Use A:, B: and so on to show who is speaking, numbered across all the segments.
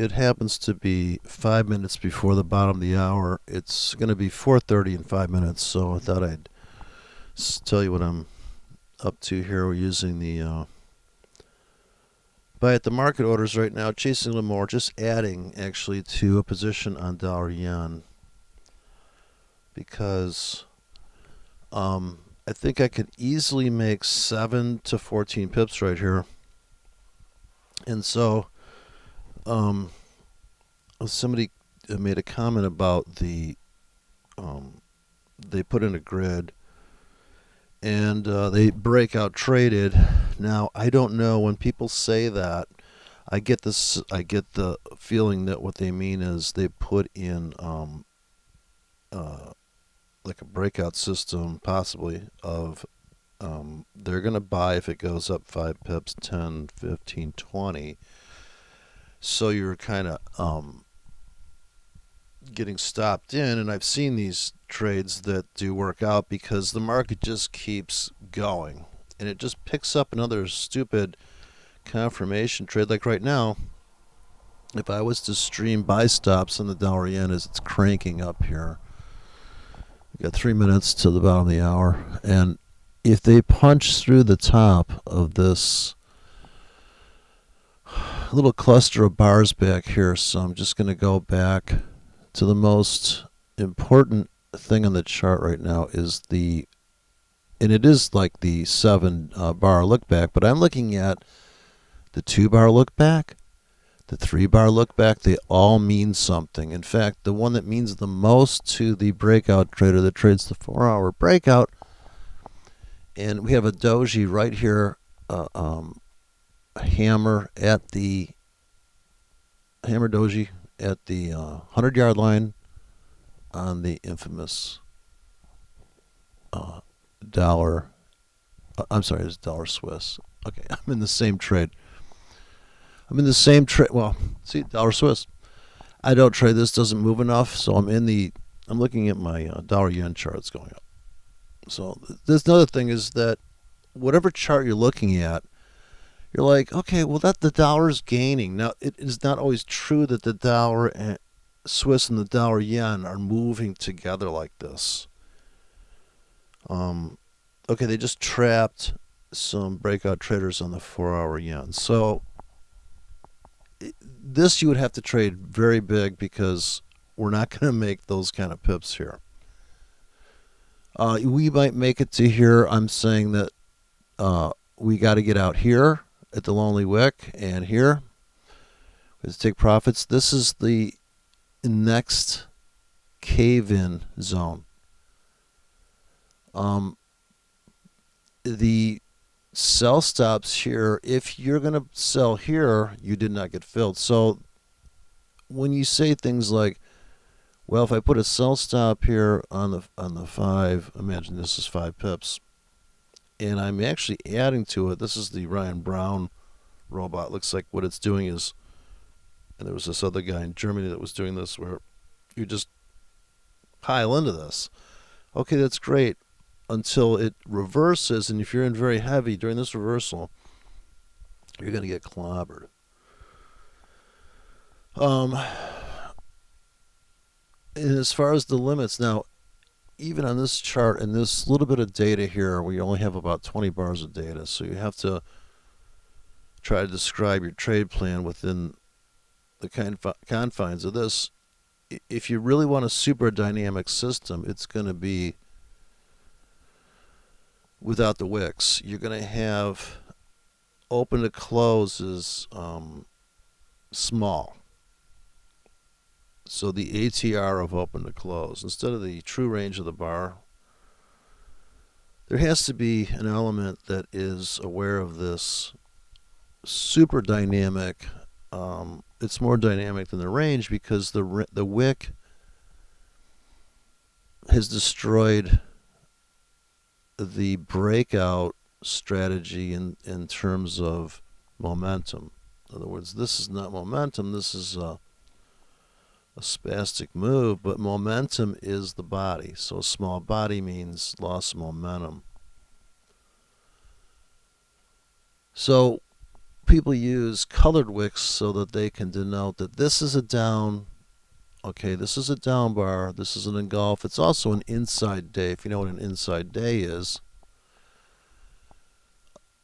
A: it happens to be 5 minutes before the bottom of the hour. It's going to be 4:30 in 5 minutes, so I thought I'd tell you what I'm up to here. We're using the buy at the market orders right now, chasing a little more, just adding actually to a position on dollar yen because I think I could easily make 7 to 14 pips right here. And so um, somebody made a comment about they put in a grid and they breakout traded. Now I don't know when people say that. I get this. I get the feeling that what they mean is they put in uh, like a breakout system, possibly of they're gonna buy if it goes up 5 pips, 10, 15, 20. So you're kind of getting stopped in, and I've seen these trades that do work out because the market just keeps going and it just picks up another stupid confirmation trade. Like right now, if I was to stream buy stops on the dollar yen as it's cranking up here, we got 3 minutes to the bottom of the hour, and if they punch through the top of this little cluster of bars back here, so I'm just going to go back to the most important thing on the chart right now is and it is like the 7 bar look back, but I'm looking at the 2 bar look back, the 3 bar look back. They all mean something. In fact, the one that means the most to the breakout trader that trades the 4-hour breakout, and we have a doji right here, a hammer doji at the 100-yard line on the infamous dollar. I'm sorry, it's dollar Swiss. Okay, I'm in the same trade. Well, see, dollar Swiss. I don't trade this; doesn't move enough, so I'm looking at my dollar yen chart. It's going up. So there's another thing is that whatever chart you're looking at, you're like, okay, well that the dollar's gaining. Now it is not always true that the dollar and Swiss and the dollar yen are moving together like this. Okay, they just trapped some breakout traders on the 4-hour yen. So this you would have to trade very big because we're not going to make those kind of pips here. We might make it to here. I'm saying that we got to get out here at the Lonely Wick and here. Let's take profits. This is the next cave-in zone. The sell stops here. If you're going to sell here, you did not get filled. So when you say things like, well, if I put a sell stop here on the 5, imagine this is 5 pips, and I'm actually adding to it. This is the Ryan Brown robot. Looks like what it's doing is, and there was this other guy in Germany that was doing this where you just pile into this. Okay, that's great until it reverses, and if you're in very heavy during this reversal, you're going to get clobbered. And as far as the limits, now, even on this chart and this little bit of data here, we only have about 20 bars of data, so you have to try to describe your trade plan within the confines of this. If you really want a super dynamic system, it's going to be without the wicks. You're going to have open to close is small. So the ATR of open to close, instead of the true range of the bar, there has to be an element that is aware of this super dynamic. It's more dynamic than the range because the wick has destroyed the breakout strategy in terms of momentum. In other words, this is not momentum. This is a spastic move, but momentum is the body. So a small body means loss of momentum. So people use colored wicks so that they can denote that this is a down. Okay, this is a down bar. This is an engulf. It's also an inside day. If you know what an inside day is,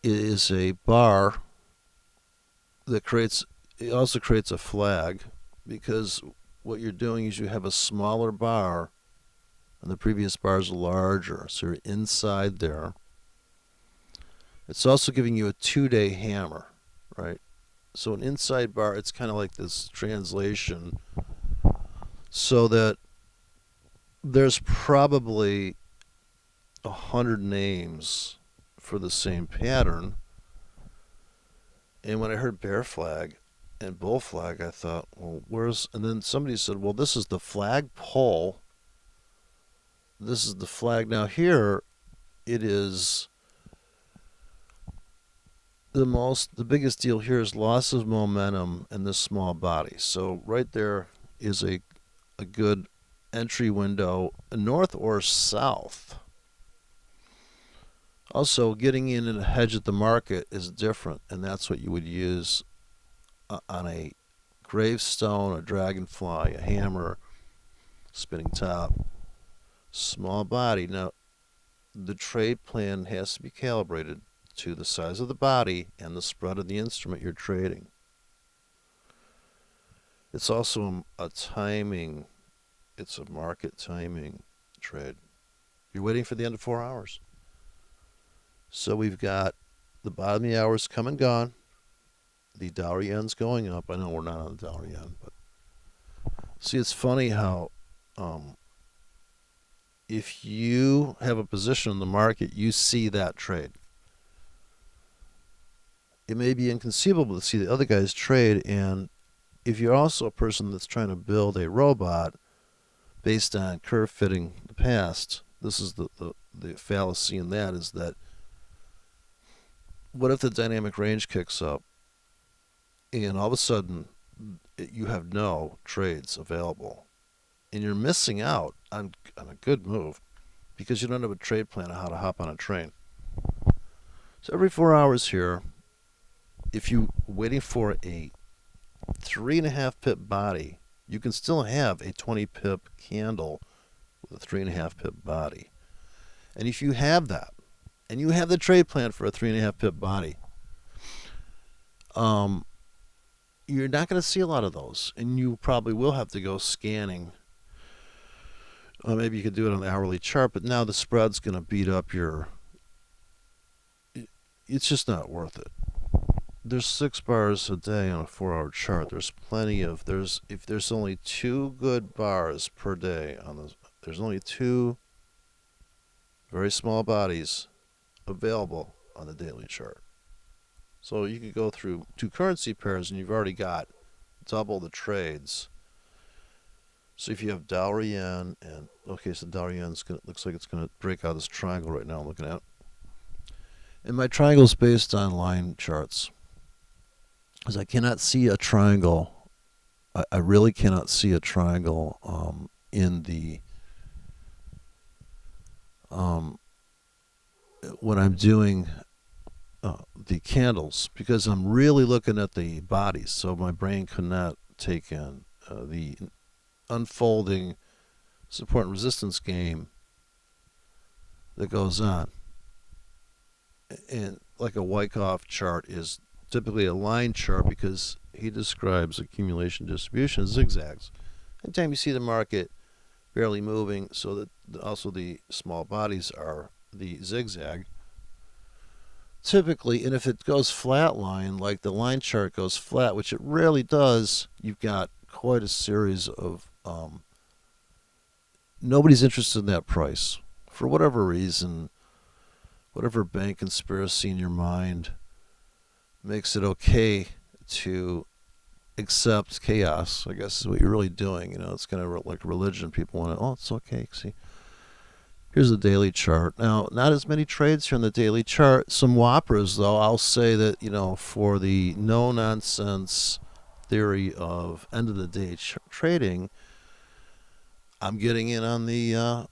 A: it is a bar that creates. It also creates a flag because what you're doing is you have a smaller bar and the previous bar is larger, so you're inside there. It's also giving you a 2-day hammer, right? So an inside bar, it's kind of like this translation, so that there's probably 100 names for the same pattern. And when I heard bear flag and bull flag, I thought, well, where's. And then somebody said, well, this is the flag pole. This is the flag. Now, here it is. The biggest deal here is loss of momentum in this small body. So right there is a good entry window, north or south. Also, getting in and hedge at the market is different, and that's what you would use on a gravestone, a dragonfly, a hammer, spinning top, small body. Now, the trade plan has to be calibrated to the size of the body and the spread of the instrument you're trading. It's also a timing, it's a market timing trade. You're waiting for the end of 4 hours. So we've got the bottom of the hours come and gone. The dollar yen's going up. I know we're not on the dollar yen, but see, it's funny how if you have a position in the market, you see that trade. It may be inconceivable to see the other guys trade, and if you're also a person that's trying to build a robot based on curve fitting the past, this is the fallacy in that is that what if the dynamic range kicks up and all of a sudden you have no trades available and you're missing out on a good move because you don't have a trade plan on how to hop on a train. So every 4 hours here, if you're waiting for a 3.5 pip body, you can still have a 20 pip candle with a 3.5 pip body. And if you have that, and you have the trade plan for a 3.5 pip body, you're not going to see a lot of those, and you probably will have to go scanning. Maybe you could do it on the hourly chart, but now the spread's going to beat up your. It's just not worth it. There's 6 bars a day on a 4-hour chart. There's plenty of if there's only 2 good bars per day on this, there's only 2 very small bodies available on the daily chart. So you could go through 2 currency pairs and you've already got double the trades. So if you have dollar yen and okay, so dollar yen looks like it's gonna break out this triangle right now I'm looking at. And my triangle is based on line charts. Because I cannot see a triangle. I really cannot see a triangle in the when I'm doing the candles because I'm really looking at the bodies, so my brain cannot take in the unfolding support and resistance game that goes on. And like a Wyckoff chart is typically a line chart because he describes accumulation distribution as zigzags. Anytime you see the market barely moving, so that also the small bodies are the zigzag. Typically, and if it goes flat line, like the line chart goes flat, which it rarely does, you've got quite a series of nobody's interested in that price for whatever reason, whatever bank conspiracy in your mind makes it okay to accept chaos, I guess is what you're really doing. You know, it's kind of like religion. People want to, oh, it's okay. See, here's the daily chart. Now, not as many trades here on the daily chart. Some whoppers, though. I'll say that, you know, for the no-nonsense theory of end-of-the-day trading, I'm getting in on the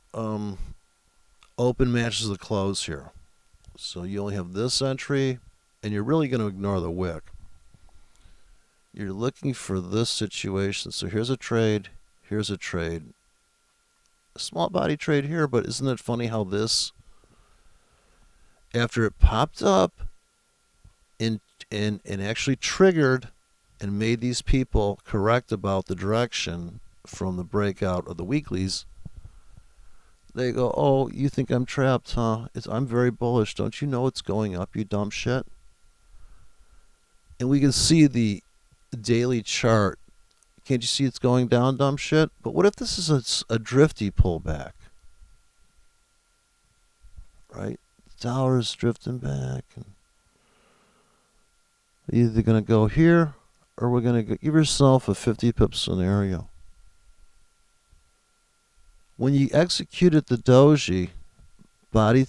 A: open matches the close here. So you only have this entry, and you're really going to ignore the wick. You're looking for this situation. So here's a trade. Here's a trade. A small body trade here, but isn't it funny how this, after it popped up and actually triggered and made these people correct about the direction from the breakout of the weeklies, they go, oh, you think I'm trapped, huh? I'm very bullish. Don't you know it's going up, you dumb shit? And we can see the daily chart. Can't you see it's going down, dumb shit? But what if this is a drifty pullback? Right? The dollar's drifting back. And you're either going to go here or we're going to give yourself a 50 pip scenario. When you executed the doji, body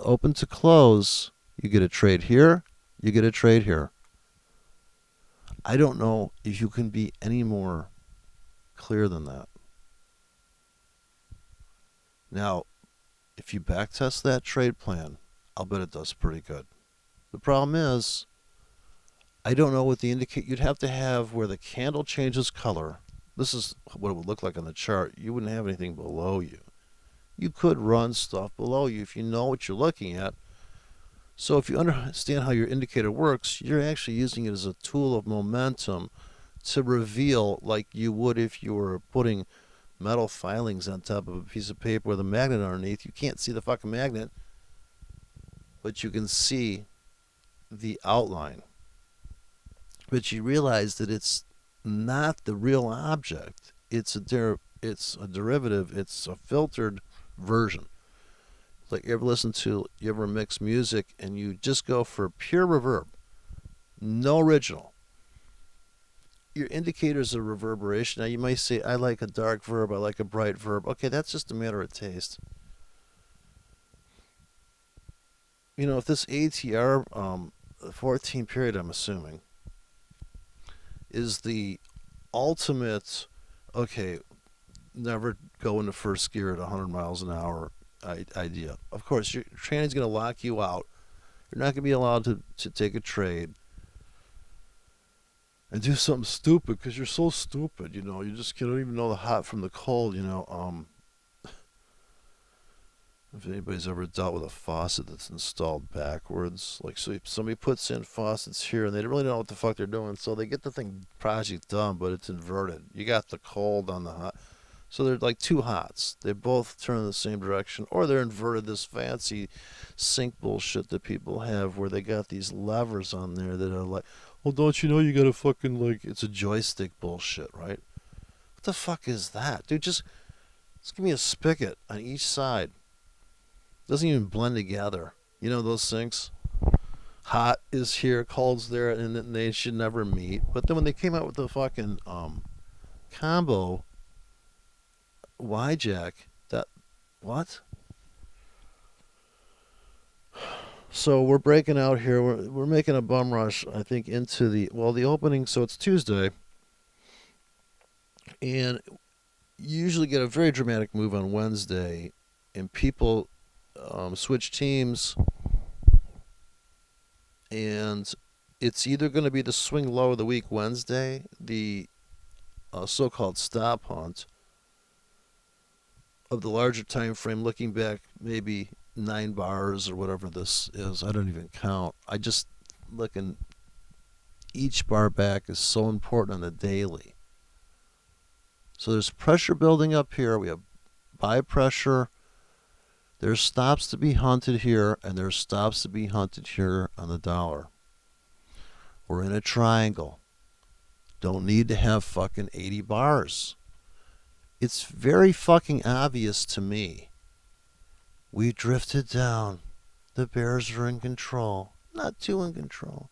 A: open to close, you get a trade here, you get a trade here. I don't know if you can be any more clear than that. Now, if you backtest that trade plan, I'll bet it does pretty good. The problem is, I don't know what the indicate. You'd have to have where the candle changes color. This is what it would look like on the chart. You wouldn't have anything below you. You could run stuff below you if you know what you're looking at. So if you understand how your indicator works, you're actually using it as a tool of momentum to reveal, like you would if you were putting metal filings on top of a piece of paper with a magnet underneath. You can't see the fucking magnet, but you can see the outline. But you realize that it's not the real object. It's a derivative. It's a filtered version. Like you ever mix music and you just go for pure reverb, no original. Your indicator's a reverberation. Now you might say, I like a dark verb, I like a bright verb. Okay, that's just a matter of taste. You know, if this ATR 14 period, I'm assuming, is the ultimate, okay, never go into first gear at 100 miles an hour idea. Of course, your training's going to lock you out. You're not going to be allowed to take a trade and do something stupid because you're so stupid, you know. You don't even know the hot from the cold, you know. If anybody's ever dealt with a faucet that's installed backwards, like so somebody puts in faucets here and they really don't know what the fuck they're doing, so they get the thing project done, but it's inverted. You got the cold on the hot. So they're like two hots. They both turn in the same direction, or they're inverted, this fancy sink bullshit that people have where they got these levers on there that are like, well, don't you know you got to fucking, like, it's a joystick bullshit, right? What the fuck is that? Dude, just give me a spigot on each side. Doesn't even blend together. You know those sinks? Hot is here, cold's there, and they should never meet. But then when they came out with the fucking combo Y-jack, that, what? So we're breaking out here. We're making a bum rush, I think, into the opening. So it's Tuesday, and you usually get a very dramatic move on Wednesday, and people switch teams, and it's either going to be the swing low of the week Wednesday, the so-called stop hunt of the larger time frame, looking back maybe 9 bars or whatever this is. I don't even count. I just looking. Each bar back is so important on the daily. So there's pressure building up here. We have buy pressure. There's stops to be hunted here, and there's stops to be hunted here on the dollar. We're in a triangle. Don't need to have fucking 80 bars. It's very fucking obvious to me. We drifted down. The bears are in control. Not too in control.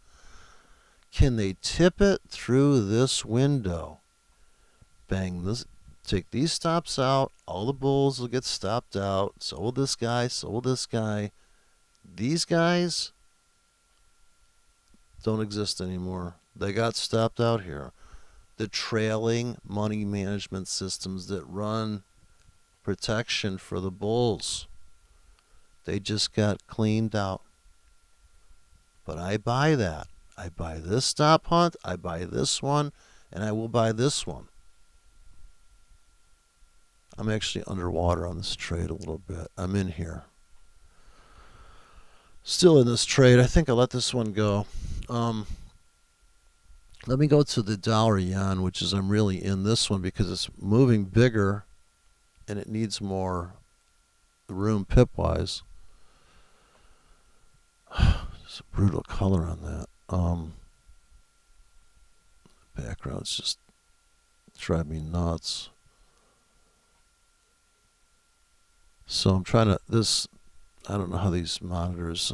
A: Can they tip it through this window? Bang this. Take these stops out. All the bulls will get stopped out. So will this guy. So will this guy. These guys don't exist anymore. They got stopped out here. The trailing money management systems that run protection for the bulls, they just got cleaned out. But I buy that. I buy this stop hunt, I buy this one, and I will buy this one. I'm actually underwater on this trade a little bit. I'm in here. Still in this trade. I think I'll let this one go. Let me go to the dollar yen, which is I'm really in this one because it's moving bigger and it needs more room pip wise. There's a brutal color on that. Background's just drive me nuts. So I'm trying to I don't know how these monitors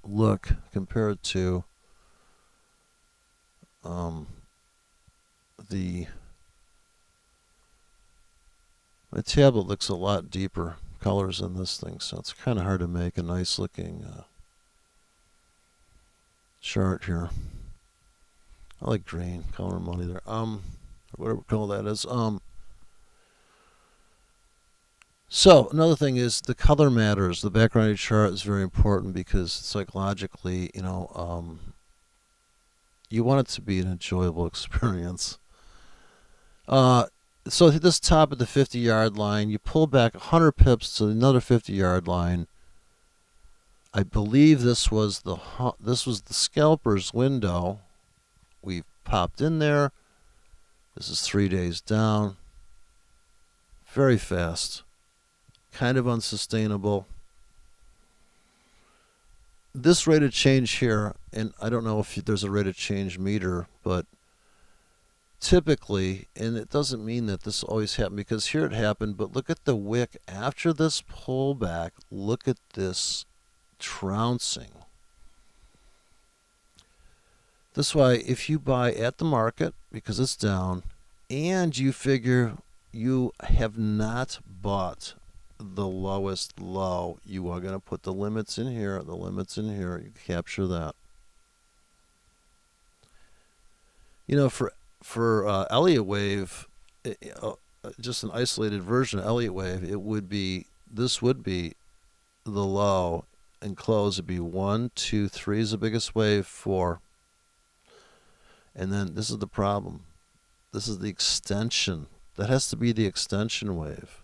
A: look compared to my tablet looks a lot deeper colors in this thing, so it's kind of hard to make a nice looking chart here. I like green, color money there. Whatever color that is. So another thing is the color matters. The background of your chart is very important because psychologically, you want it to be an enjoyable experience. So at this top of the 50-yard line, you pull back 100 pips to another 50-yard line. I believe this was the scalper's window. We've popped in there. This is 3 days down. Very fast. Kind of unsustainable. This rate of change here, and I don't know if there's a rate of change meter, but typically, and it doesn't mean that this always happened because here it happened, but look at the wick after this pullback. Look at this trouncing. This is why if you buy at the market because it's down and you figure you have not bought the lowest low, you are going to put the limits in here, you capture that. For Elliott wave, just an isolated version of Elliott wave, this would be the low and close would be 1, 2, 3 is the biggest wave, 4. And then this is the problem. This is the extension. That has to be the extension wave.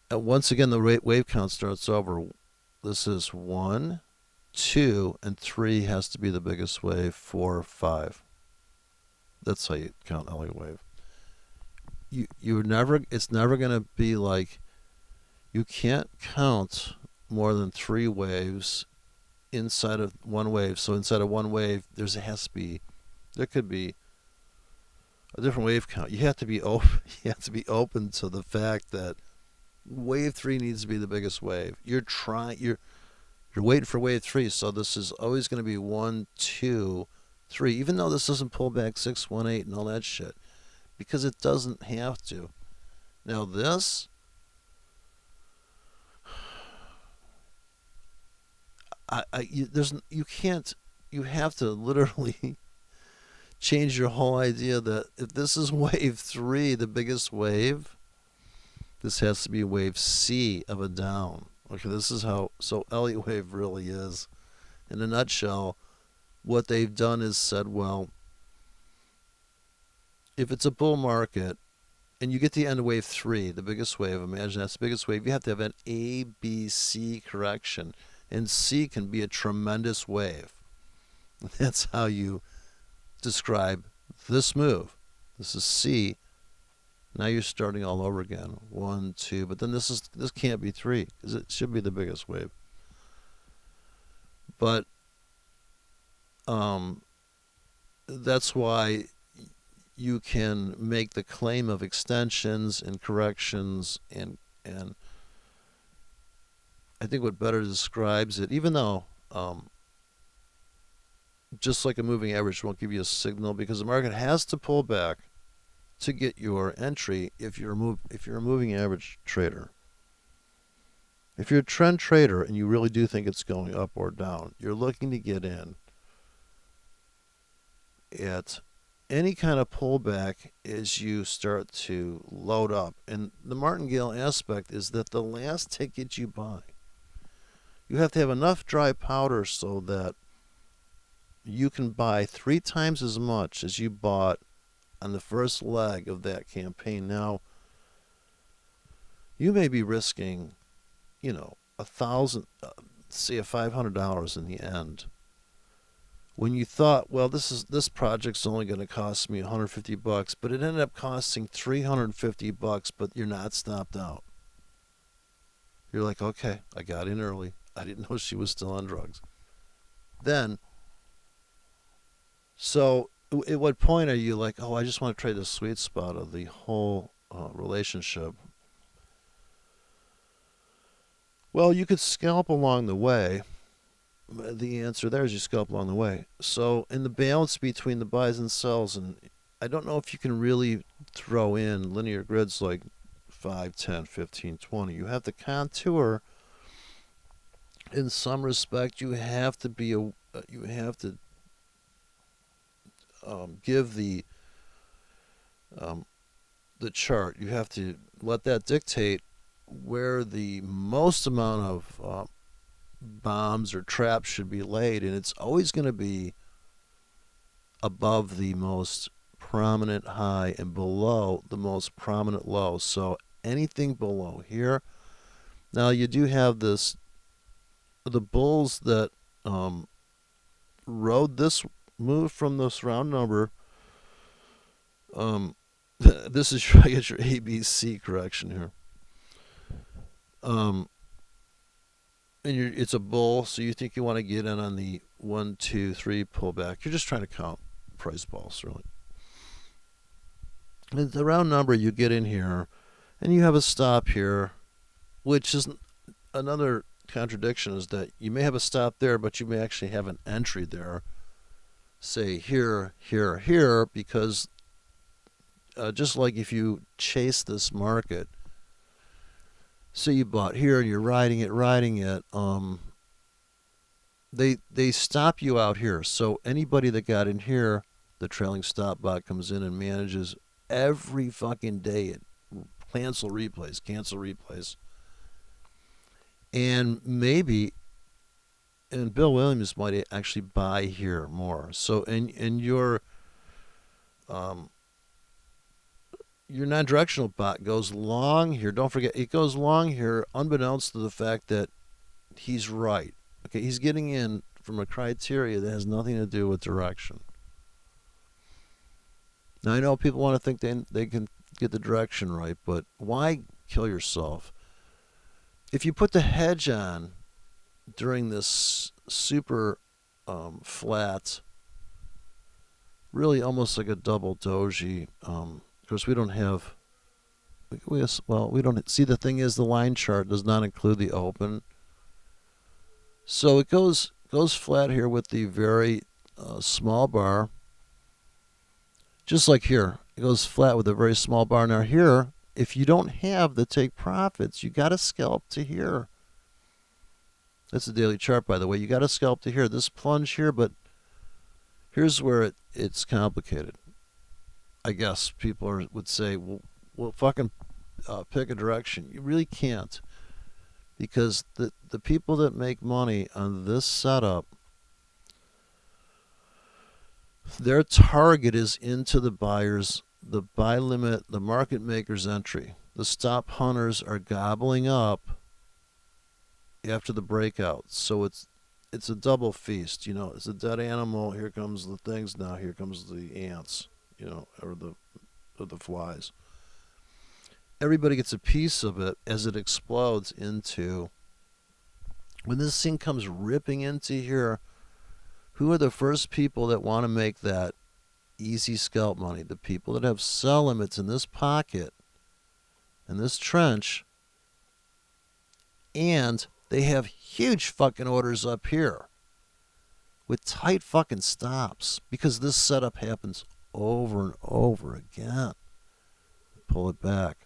A: And once again, the wave count starts over. This is 1, 2, and 3 has to be the biggest wave, 4, 5. That's how you count Elliott wave. It's never going to be like, you can't count more than 3 waves inside of one wave. So inside of one wave, there could be a different wave count. You have to be open. You have to be open to the fact that wave 3 needs to be the biggest wave. You're waiting for wave 3, so this is always going to be 1, 2, 3. Even though this doesn't pull back 6, 1, 8, and all that shit, because it doesn't have to. Now this, you have to literally change your whole idea that if this is wave 3, the biggest wave, this has to be wave C of a down. Okay, this is how, so Elliott wave really is. In a nutshell, what they've done is said, well, if it's a bull market and you get to the end of wave 3, the biggest wave, imagine that's the biggest wave, you have to have an A, B, C correction. And C can be a tremendous wave. That's how you describe this move. This is C. Now you're starting all over again. 1, 2, but then this can't be 3 because it should be the biggest wave. But that's why you can make the claim of extensions and corrections, and I think what better describes it, even though just like a moving average won't give you a signal because the market has to pull back to get your entry if you're a moving average trader. If you're a trend trader and you really do think it's going up or down, you're looking to get in at any kind of pullback as you start to load up. And the martingale aspect is that the last ticket you buy, You have to have enough dry powder so that you can buy 3 times as much as you bought on the first leg of that campaign. Now, you may be risking, a thousand, say, $500 in the end. When you thought, well, this project's only going to cost me $150, but it ended up costing $350, but you're not stopped out. You're like, okay, I got in early. I didn't know she was still on drugs. Then, so at what point are you like, oh, I just want to trade the sweet spot of the whole relationship? Well, you could scalp along the way. The answer there is you scalp along the way. So in the balance between the buys and sells, and I don't know if you can really throw in linear grids like 5, 10, 15, 20. You have to contour. In some respect, you have to give the chart. You have to let that dictate where the most amount of bombs or traps should be laid, and it's always going to be above the most prominent high and below the most prominent low. So anything below here. Now you do have the bulls that rode this move from this round number. This is I get your ABC correction here. And it's a bull, so you think you want to get in on the 1, 2, 3 pullback. You're just trying to count price balls, really. And the round number, you get in here, and you have a stop here, which is another contradiction, is that you may have a stop there, but you may actually have an entry there, say here, here, here, because just like if you chase this market, so you bought here and you're riding it, they stop you out here. So anybody that got in here, the trailing stop bot comes in and manages every fucking day it cancel replays. And maybe, and Bill Williams might actually buy here more. So in your non-directional bot goes long here. Don't forget, it goes long here unbeknownst to the fact that he's right. Okay, he's getting in from a criteria that has nothing to do with direction. Now, I know people want to think they can get the direction right, but why kill yourself? If you put the hedge on during this super flat, really almost like a double doji, of course, we don't have. We don't see. The thing is, the line chart does not include the open, so it goes flat here with the very small bar. Just like here, it goes flat with a very small bar. Now here, if you don't have the take profits, you got to scalp to here. That's the daily chart, by the way. You got to scalp to here. This plunge here, but here's where it's complicated. I guess people would say, well, fucking pick a direction. You really can't, because the people that make money on this setup, their target is into the buyers, the buy limit, the market maker's entry. The stop hunters are gobbling up after the breakout. So it's a double feast. It's a dead animal. Here comes the things. Now here comes the ants. Or the flies. Everybody gets a piece of it as it explodes into. When this thing comes ripping into here, who are the first people that want to make that easy scalp money? The people that have sell limits in this pocket, in this trench, and they have huge fucking orders up here with tight fucking stops, because this setup happens over and over again. Pull it back.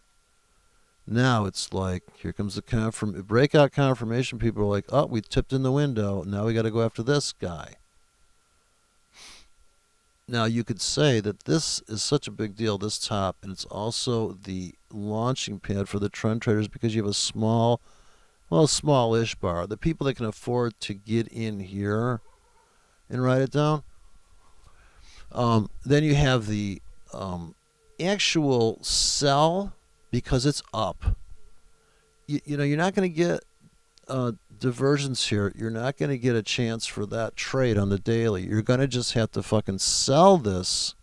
A: Now it's like, here comes the breakout confirmation. People are like, oh, we tipped in the window. Now we got to go after this guy. Now you could say that this is such a big deal, this top, and it's also the launching pad for the trend traders, because you have a small well, smallish bar. The people that can afford to get in here and write it down. Then you have the actual sell because it's up. You know, you're not going to get diversions here. You're not going to get a chance for that trade on the daily. You're going to just have to fucking sell this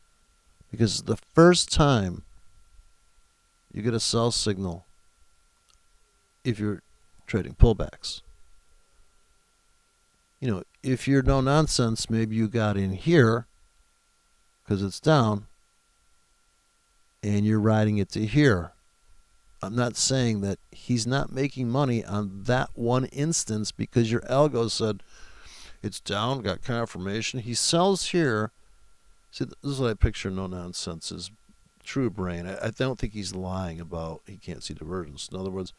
A: because the first time you get a sell signal if you're trading pullbacks. You know, if you're no nonsense, maybe you got in here because it's down and you're riding it to here. I'm not saying that he's not making money on that one instance because your algo said it's down, got confirmation. He sells here. See, this is what I picture no nonsense is true brain. I don't think he's lying about he can't see divergence. In other words,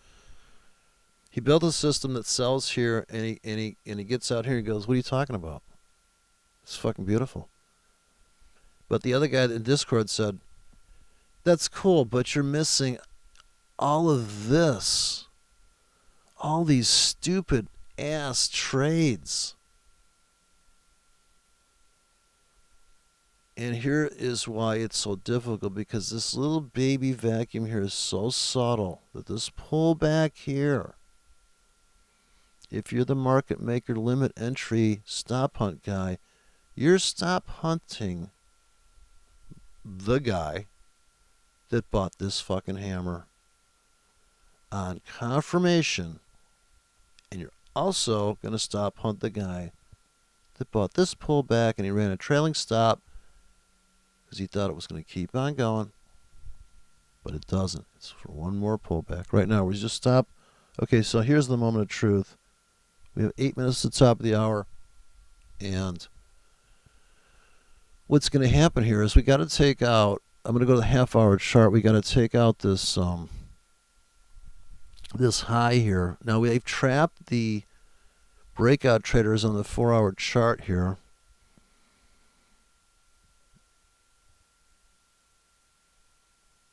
A: he built a system that sells here and he gets out here and goes, what are you talking about? It's fucking beautiful. But the other guy in Discord said, that's cool, but you're missing all of this. All these stupid ass trades. And here is why it's so difficult, because this little baby vacuum here is so subtle that this pullback here, if you're the market maker, limit entry, stop hunt guy, you're stop hunting the guy that bought this fucking hammer on confirmation, and you're also going to stop hunt the guy that bought this pullback and he ran a trailing stop because he thought it was going to keep on going, but it doesn't. It's for one more pullback. Right now, we just stop. Okay, so here's the moment of truth. We have 8 minutes to the top of the hour, and what's going to happen here is we got to take out, I'm going to go to the half-hour chart. We got to take out this this high here. Now, we've trapped the breakout traders on the 4-hour chart here.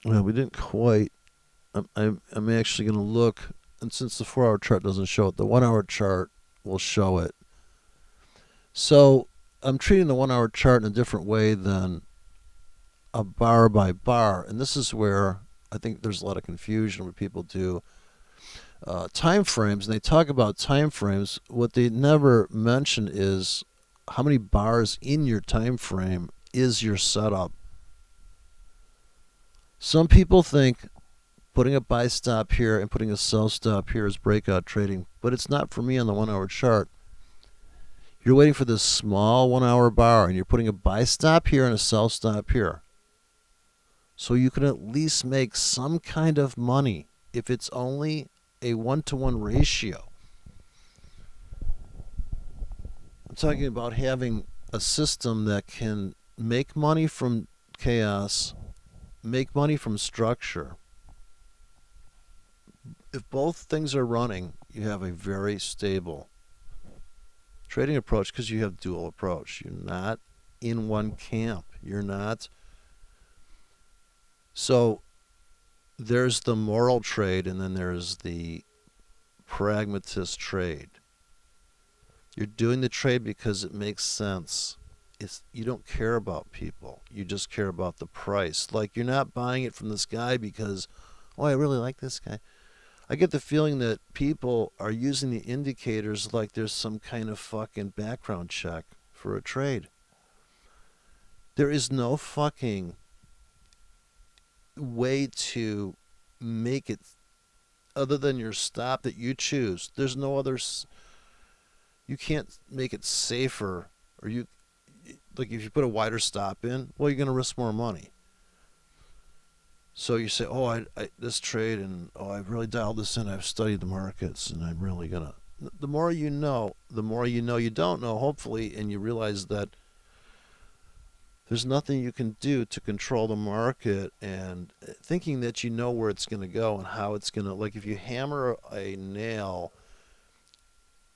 A: Well, we didn't quite. I'm actually going to look, and since the 4-hour chart doesn't show it, the 1-hour chart will show it. So I'm treating the 1-hour chart in a different way than a bar by bar, and this is where I think there's a lot of confusion where people do time frames, and they talk about time frames. What they never mention is how many bars in your time frame is your setup. Some people think putting a buy stop here and putting a sell stop here is breakout trading, but it's not for me on the 1-hour chart. You're waiting for this small 1-hour bar, and you're putting a buy stop here and a sell stop here. So you can at least make some kind of money if it's only a 1-to-1 ratio. I'm talking about having a system that can make money from chaos, make money from structure. If both things are running, you have a very stable trading approach because you have dual approach. You're not in one camp. You're not. So there's the moral trade, and then there's the pragmatist trade. You're doing the trade because it makes sense. You don't care about people. You just care about the price. Like, you're not buying it from this guy because, oh, I really like this guy. I get the feeling that people are using the indicators like there's some kind of fucking background check for a trade. There is no fucking way to make it other than your stop that you choose. There's no other. You can't make it safer, or you, like, if you put a wider stop in, well, you're going to risk more money. So you say, oh, I this trade, and oh, I've really dialed this in. I've studied the markets, and I'm really going to. The more you know you don't know, hopefully, and you realize that there's nothing you can do to control the market, and thinking that you know where it's going to go and how it's going to, like, if you hammer a nail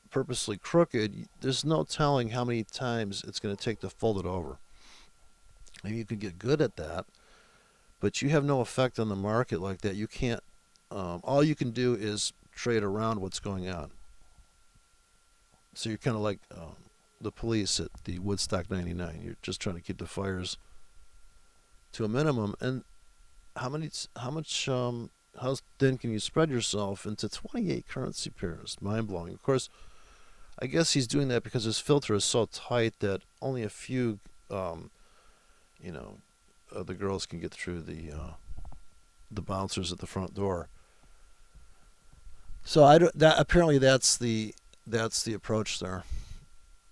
A: purposely crooked, there's no telling how many times it's going to take to fold it over. Maybe you could get good at that, but you have no effect on the market like that. You can't, all you can do is trade around what's going on. So you're kind of like the police at the Woodstock 99. You're just trying to keep the fires to a minimum. And how thin can you spread yourself into 28 currency pairs? Mind blowing. Of course, I guess he's doing that because his filter is so tight that only a few, you know, the girls can get through the bouncers at the front door. So apparently that's the approach there.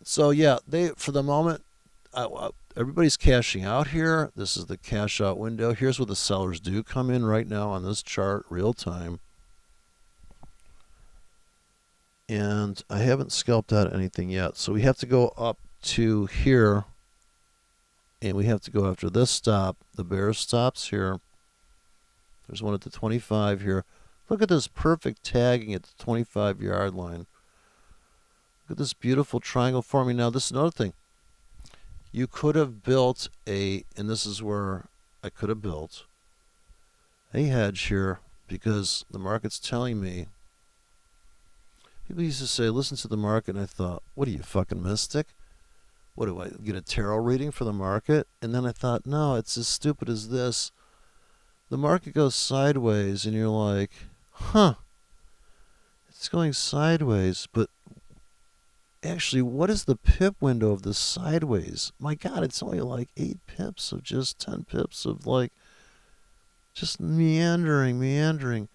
A: So yeah, they for the moment, everybody's cashing out here. This is the cash out window. Here's where the sellers do come in right now on this chart, real time. And I haven't scalped out anything yet, so we have to go up to here, and we have to go after this stop. The bear stops here. There's one at the 25 here. Look at this perfect tagging at the 25-yard line. Look at this beautiful triangle forming. Now, this is another thing. You could have built and this is where I could have built a hedge here, because the market's telling me. People used to say, listen to the market, and I thought, what are you, fucking mystic? What do I get, a tarot reading for the market? And then I thought, no, it's as stupid as this. The market goes sideways, and you're like, huh, it's going sideways, but actually, what is the pip window of this sideways? My God, it's only like 8 pips of just 10 pips of like just meandering.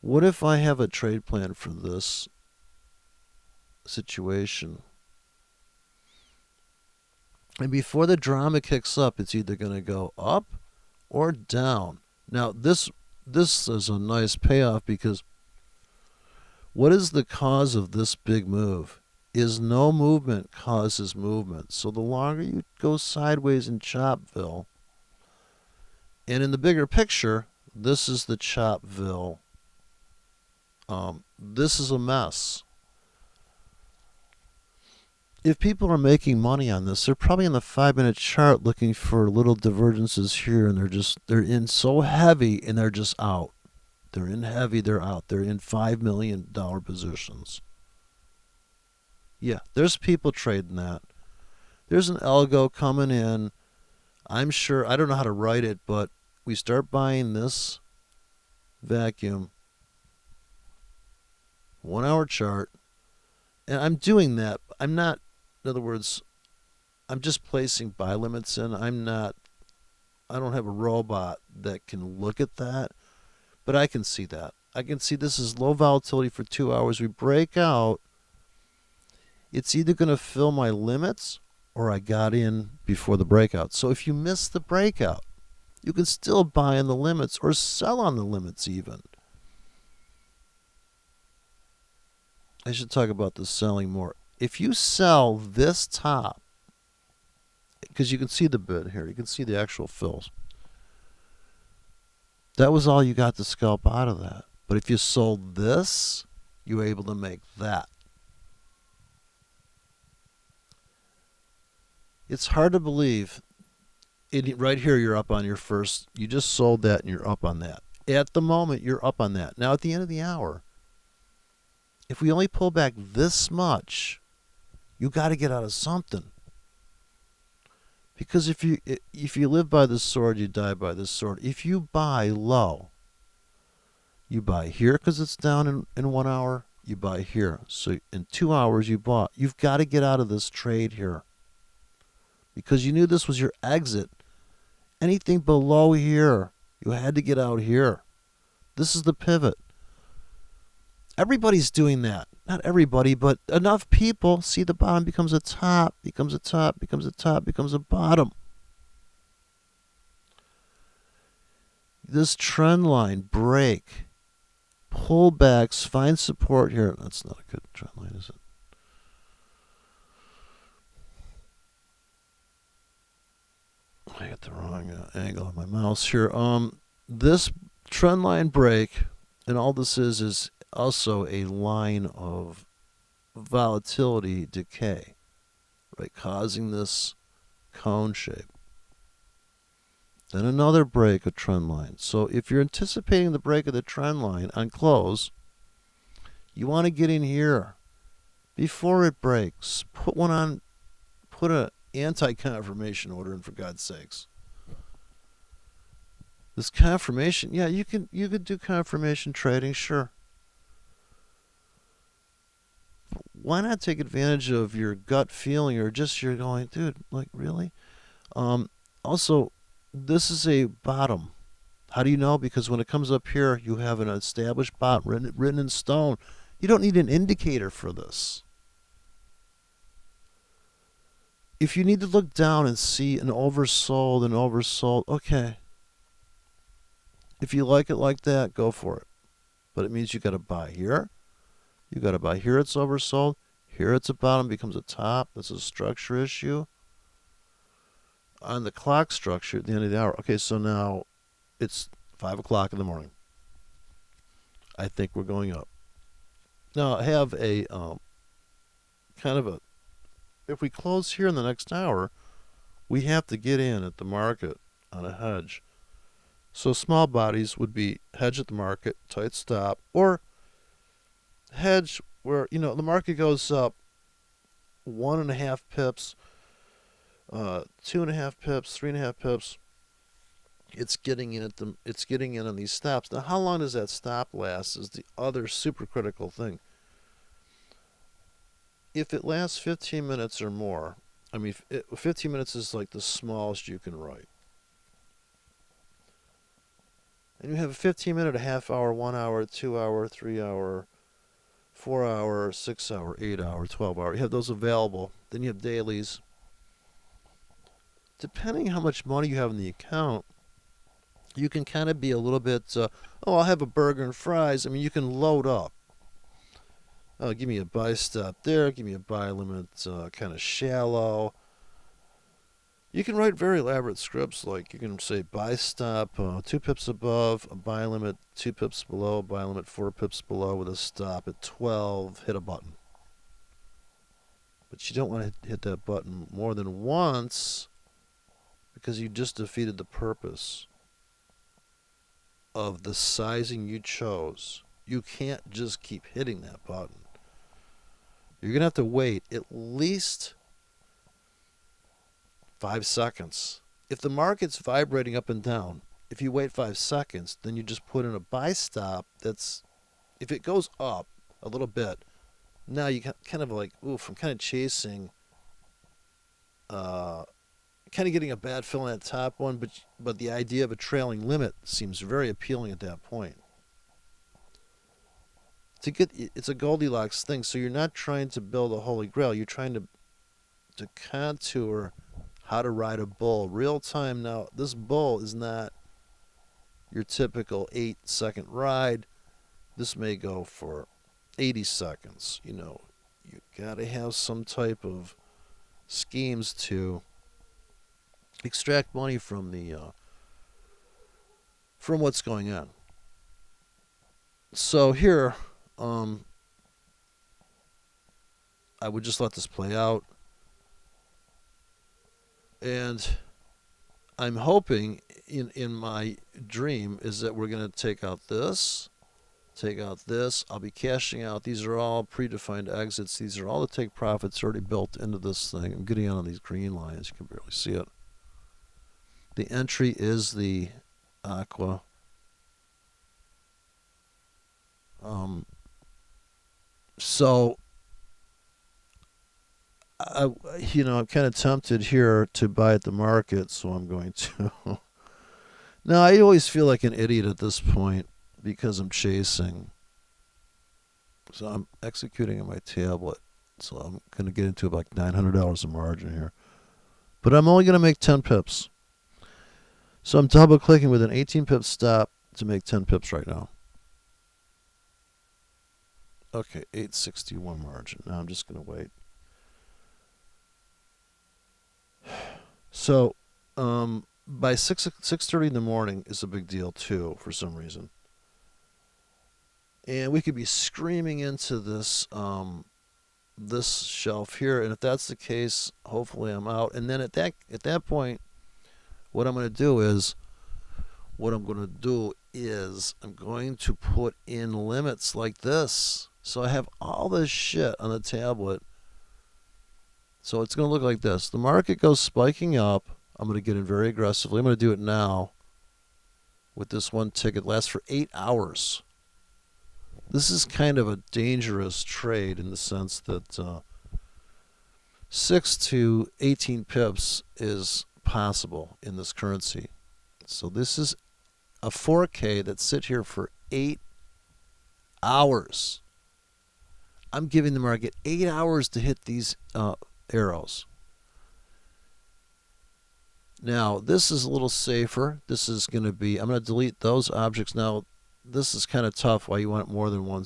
A: What if I have a trade plan for this situation? And before the drama kicks up, it's either going to go up or down. Now, this is a nice payoff, because what is the cause of this big move? Is no movement causes movement. So the longer you go sideways in Chopville, and in the bigger picture, this is the Chopville. This is a mess. If people are making money on this, they're probably in the 5-minute chart looking for little divergences here, and they're in so heavy and they're just out. They're in heavy, they're out. They're in $5 million positions. Yeah, there's people trading that. There's an algo coming in. I'm sure, I don't know how to write it, but we start buying this vacuum 1 hour chart, and I'm doing that. I'm not, in other words, I'm just placing buy limits in. I don't have a robot that can look at that, but I can see that. I can see this is low volatility for 2 hours. We break out. It's either going to fill my limits or I got in before the breakout. So if you miss the breakout, you can still buy in the limits or sell on the limits even. I should talk about the selling more. If you sell this top, because you can see the bid here, you can see the actual fills. That was all you got to scalp out of that. But if you sold this, you were able to make that. It's hard to believe. Right here, you're up on your first. You just sold that and you're up on that. At the moment, you're up on that. Now, at the end of the hour, if we only pull back this much, you got to get out of something. Because if you live by the sword, you die by the sword. If you buy low, you buy here because it's down in 1 hour. You buy here. So in 2 hours, you bought. You've got to get out of this trade here, because you knew this was your exit. Anything below here, you had to get out here. This is the pivot. Everybody's doing that. Not everybody, but enough people see the bottom becomes a top, becomes a top, becomes a top, becomes a bottom. This trend line break, pullbacks, find support here. That's not a good trend line, is it? I got the wrong angle on my mouse here. This trend line break, and all this is also a line of volatility decay, right, causing this cone shape. Then another break of trend line. So if you're anticipating the break of the trend line on close, You want to get in here before it breaks. Put one on. Put a anti-confirmation order in, for God's sakes. This confirmation, yeah, you could do confirmation trading, sure. Why not take advantage of your gut feeling, or just you're going, dude, like, really? Also, this is a bottom. How do you know? Because when it comes up here, you have an established bottom written in stone. You don't need an indicator for this. If you need to look down and see an oversold, okay. If you like it like that, go for it. But it means you got to buy here. You got to buy here. It's oversold. Here it's a bottom, becomes a top. That's a structure issue. On the clock structure at the end of the hour. Okay, so now it's 5 o'clock in the morning. I think we're going up. Now I have a kind of a, if we close here in the next hour, we have to get in at the market on a hedge. So small bodies would be hedge at the market, tight stop, or hedge where, the market goes up 1.5 pips, 2.5 pips, 3.5 pips. It's getting in on these stops. Now, how long does that stop last is the other super critical thing. If it lasts 15 minutes or more, 15 minutes is like the smallest you can write. And you have a 15-minute, a half hour, 1 hour, 2 hour, 3 hour, 4 hour, 6 hour, 8 hour, 12 hour. You have those available. Then you have dailies. Depending how much money you have in the account, you can kind of be a little bit, I'll have a burger and fries. You can load up. Give me a buy stop there. Give me a buy limit kind of shallow. You can write very elaborate scripts, like you can say buy stop 2 pips above, a buy limit 2 pips below, a buy limit 4 pips below with a stop at 12, hit a button. But you don't want to hit that button more than once, because you just defeated the purpose of the sizing you chose. You can't just keep hitting that button. You're going to have to wait at least 5 seconds. If the market's vibrating up and down, if you wait 5 seconds, then you just put in a buy stop. That's, if it goes up a little bit, now you kind of like, oof, I'm kind of chasing, kind of getting a bad fill on that top one, but the idea of a trailing limit seems very appealing at that point. It's a Goldilocks thing, so you're not trying to build a holy grail. You're trying to contour how to ride a bull real time. Now, this bull is not your typical 8-second ride. This may go for 80 seconds. You got to have some type of schemes to extract money from from what's going on. So here, I would just let this play out. And I'm hoping in my dream is that we're going to take out this. I'll be cashing out. These are all predefined exits. These are all the take profits already built into this thing. I'm getting out on these green lines. You can barely see it. The entry is the aqua. So I'm kind of tempted here to buy at the market, so I'm going to. Now, I always feel like an idiot at this point because I'm chasing. So I'm executing on my tablet. So I'm going to get into like $900 of margin here. But I'm only going to make 10 pips. So I'm double clicking with an 18 pip stop to make 10 pips right now. Okay, 861 margin. Now I'm just going to wait. So by 6:30 in the morning is a big deal too, for some reason. And we could be screaming into this this shelf here, and if that's the case, hopefully I'm out. And then at that point, what I'm going to do is I'm going to put in limits like this. So I have all this shit on the tablet. So it's going to look like this. The market goes spiking up. I'm going to get in very aggressively. I'm going to do it now with this one ticket. It lasts for 8 hours. This is kind of a dangerous trade in the sense that 6 to 18 pips is possible in this currency. So this is a 4K that sit here for 8 hours. I'm giving the market 8 hours to hit these arrows. Now, this is a little safer. This is going to be, I'm going to delete those objects. Now, this is kind of tough. Why you want more than one?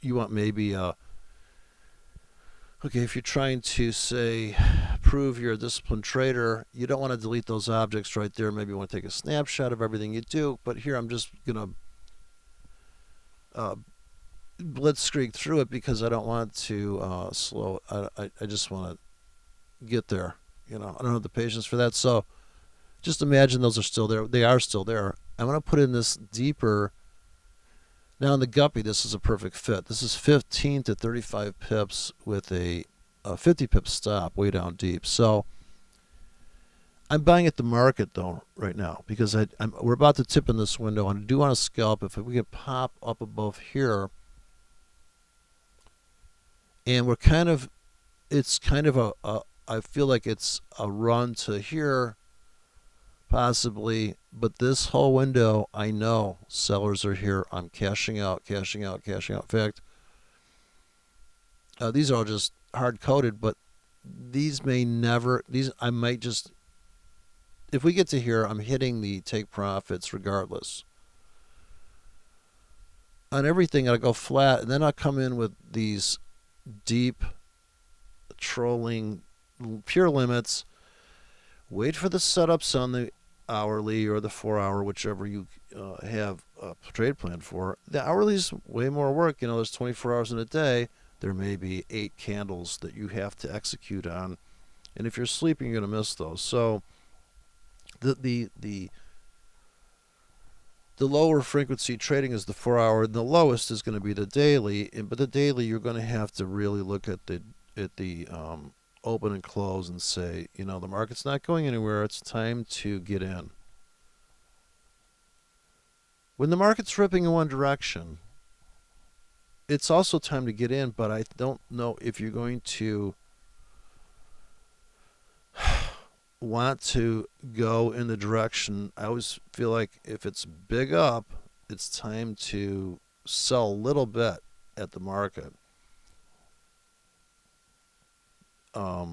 A: You want maybe, okay, if you're trying to, say, prove you're a disciplined trader, you don't want to delete those objects right there. Maybe you want to take a snapshot of everything you do. But here, I'm just going to blitzkrieg through it because I don't want to slow. I just want to get there. You know, I don't have the patience for that. So just imagine those are still there. They are still there. I'm going to put in this deeper. Now in the guppy, this is a perfect fit. This is 15 to 35 pips with a 50 pip stop way down deep. So I'm buying at the market though right now because we're about to tip in this window. I do want to scalp. If we can pop up above here, and we're kind of, it's kind of I feel like it's a run to here, possibly, but this whole window, I know sellers are here. I'm cashing out, cashing out, cashing out. In fact, these are all just hard coded, but these may never, I might just, if we get to here, I'm hitting the take profits regardless. On everything, I'll go flat, and then I'll come in with these deep trolling pure limits, wait for the setups on the hourly or the 4 hour, whichever you have a trade plan for. The hourly is way more work. You know, there's 24 hours in a day. There may be 8 candles that you have to execute on, and if you're sleeping, you're going to miss those. So the lower frequency trading is the 4 hour, and the lowest is going to be the daily. But the daily, you're going to have to really look at the open and close and say, you know, the market's not going anywhere. It's time to get in. When the market's ripping in one direction, it's also time to get in, but I don't know if you're going to want to go in the direction. I always feel like if it's big up, it's time to sell a little bit at the market. I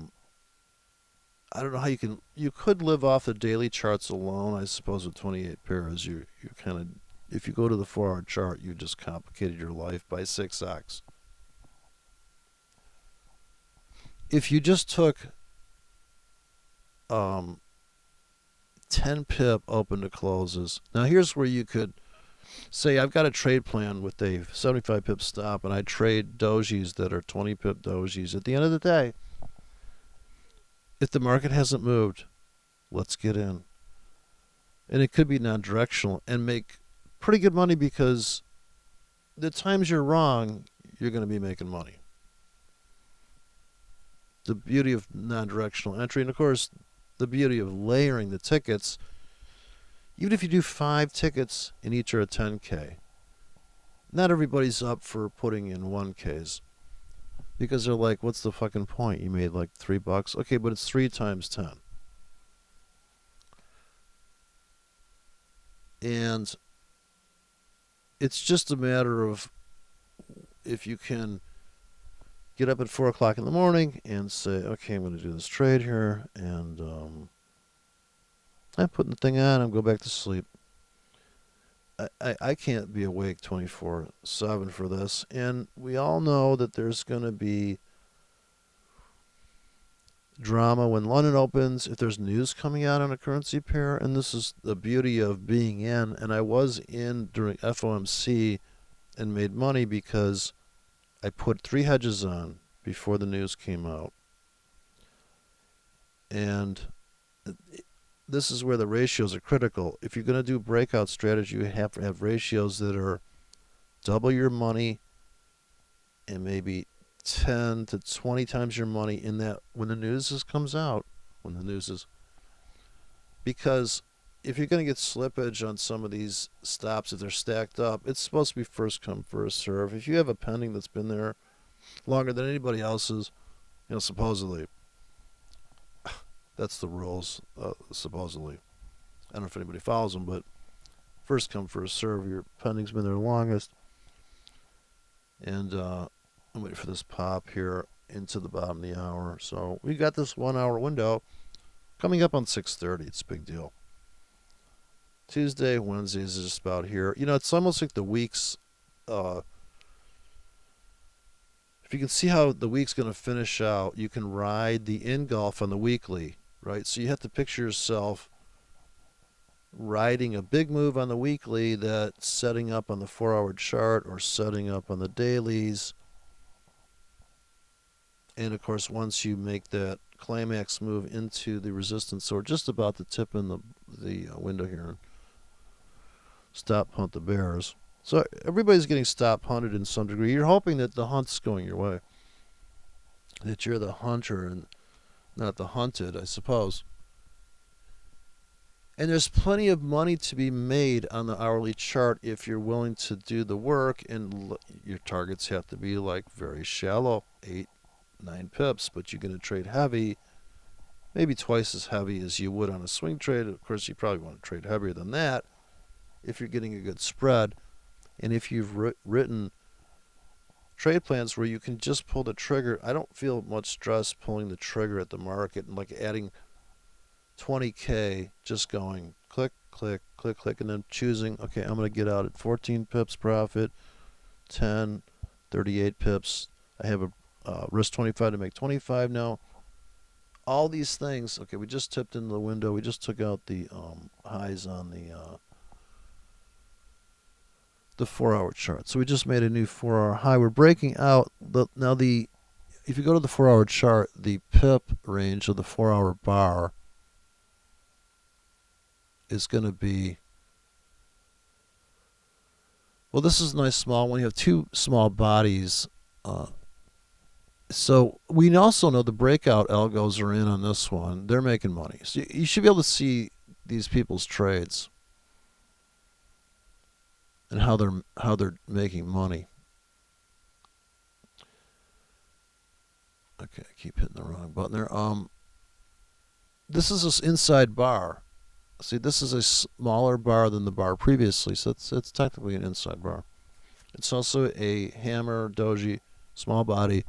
A: don't know how you could live off the daily charts alone, I suppose, with 28 pairs. You kind of, if you go to the 4 hour chart, you just complicated your life by 6x. If you just took 10 pip open to closes. Now here's where you could say I've got a trade plan with a 75 pip stop, and I trade dojis that are 20 pip dojis. At the end of the day, if the market hasn't moved, let's get in. And it could be non-directional and make pretty good money, because the times you're wrong, you're going to be making money. The beauty of non-directional entry, and of course, the beauty of layering the tickets. Even if you do 5 tickets and each are a 10K, not everybody's up for putting in 1Ks. Because they're like, what's the fucking point? You made like $3. Okay, but it's 3 times 10. And it's just a matter of if you can get up at 4 o'clock in the morning and say, okay, I'm going to do this trade here, and I'm putting the thing on, I'm going back to sleep. I can't be awake 24/7 for this, and we all know that there's going to be drama when London opens, if there's news coming out on a currency pair, and this is the beauty of being in, and I was in during FOMC and made money because I put 3 hedges on before the news came out. And this is where the ratios are critical. If you're going to do breakout strategy, you have to have ratios that are double your money and maybe 10 to 20 times your money in that when the comes out, when the news is, because if you're going to get slippage on some of these stops, if they're stacked up, it's supposed to be first come, first serve. If you have a pending that's been there longer than anybody else's, supposedly, that's the rules, supposedly. I don't know if anybody follows them, but first come, first serve. Your pending's been there longest. And I'm waiting for this pop here into the bottom of the hour. So we got this 1 hour window coming up on 6:30. It's a big deal. Tuesday, Wednesdays is just about here. It's almost like the weeks. If you can see how the week's going to finish out, you can ride the engulf on the weekly, right? So you have to picture yourself riding a big move on the weekly that's setting up on the 4-hour chart or setting up on the dailies. And of course, once you make that climax move into the resistance, or just about to tip in the window here and stop hunt the bears. So everybody's getting stop hunted in some degree. You're hoping that the hunt's going your way, that you're the hunter and not the hunted, I suppose. And there's plenty of money to be made on the hourly chart if you're willing to do the work, and your targets have to be like very shallow, 8-9 pips, but you're going to trade heavy, maybe twice as heavy as you would on a swing trade. Of course, you probably want to trade heavier than that if you're getting a good spread. And if you've written trade plans where you can just pull the trigger, I don't feel much stress pulling the trigger at the market and like adding 20K, just going click, click, click, click, and then choosing, okay, I'm going to get out at 14 pips profit, 10, 38 pips. I have a risk 25 to make 25 now. All these things, okay, we just tipped into the window. We just took out the highs on the 4-hour chart. So we just made a new 4-hour high. We're breaking out. If you go to the 4-hour chart, the pip range of the 4-hour bar is going to be, well, this is a nice small one. You have two small bodies. So we also know the breakout algos are in on this one. They're making money. So you should be able to see these people's trades and how they're making money. Okay, I keep hitting the wrong button there. This is this inside bar. See, this is a smaller bar than the bar previously, so it's technically an inside bar. It's also a hammer doji, small body.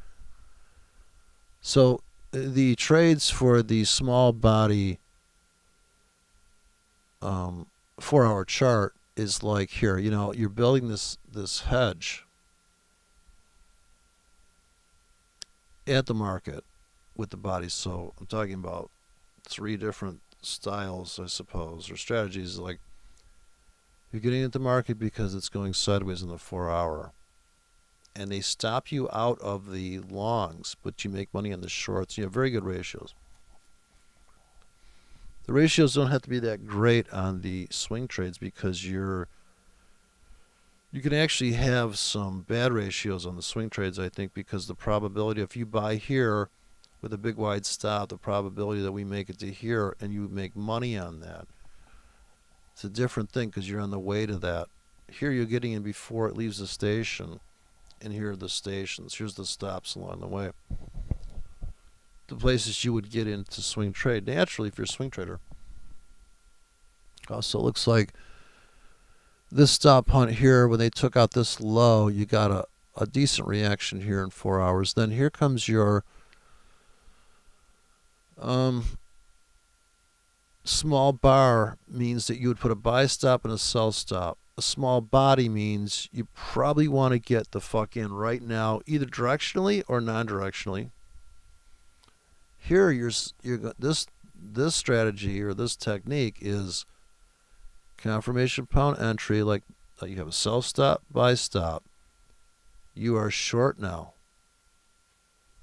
A: So the trades for the small body 4-hour chart is like here. You're building this hedge at the market with the bodies. So I'm talking about 3 different styles, I suppose, or strategies. Like you're getting into the market because it's going sideways in the 4-hour, and they stop you out of the longs, but you make money on the shorts. You have very good ratios. The ratios don't have to be that great on the swing trades because you can actually have some bad ratios on the swing trades, I think, because the probability, if you buy here with a big wide stop, the probability that we make it to here and you make money on that, it's a different thing because you're on the way to that. Here you're getting in before it leaves the station, and here are the stations. Here's the stops along the way. The places you would get into swing trade naturally if you're a swing trader. Also, it looks like this stop hunt here, when they took out this low, you got a decent reaction here in 4 hours. Then here comes your small bar means that you would put a buy stop and a sell stop. A small body means you probably want to get the fuck in right now, either directionally or non-directionally. Here, this strategy or this technique is confirmation pound entry. Like you have a sell stop, buy stop. You are short now.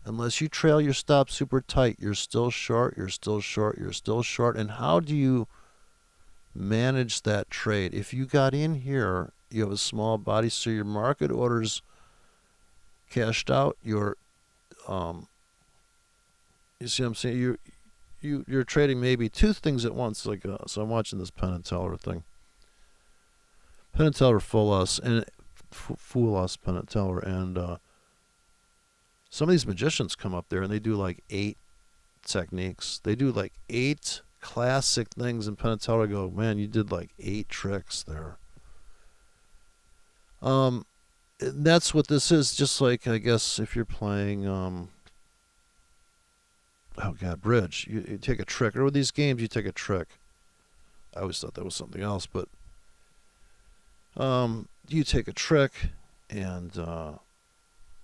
A: Unless you trail your stop super tight, you're still short, you're still short, you're still short. And how do you manage that trade? If you got in here, you have a small body, so your market orders cashed out, you see what I'm saying? You're trading maybe two things at once. Like so, I'm watching this Penn and Teller thing. Penn and Teller fool us, Penn and Teller, and some of these magicians come up there and they do like 8 techniques. They do like 8 classic things, and Penn and Teller go, man, you did like 8 tricks there. That's what this is. Just like, I guess, if you're playing bridge, you take a trick, or with these games you take a trick. I always thought that was something else, but you take a trick, and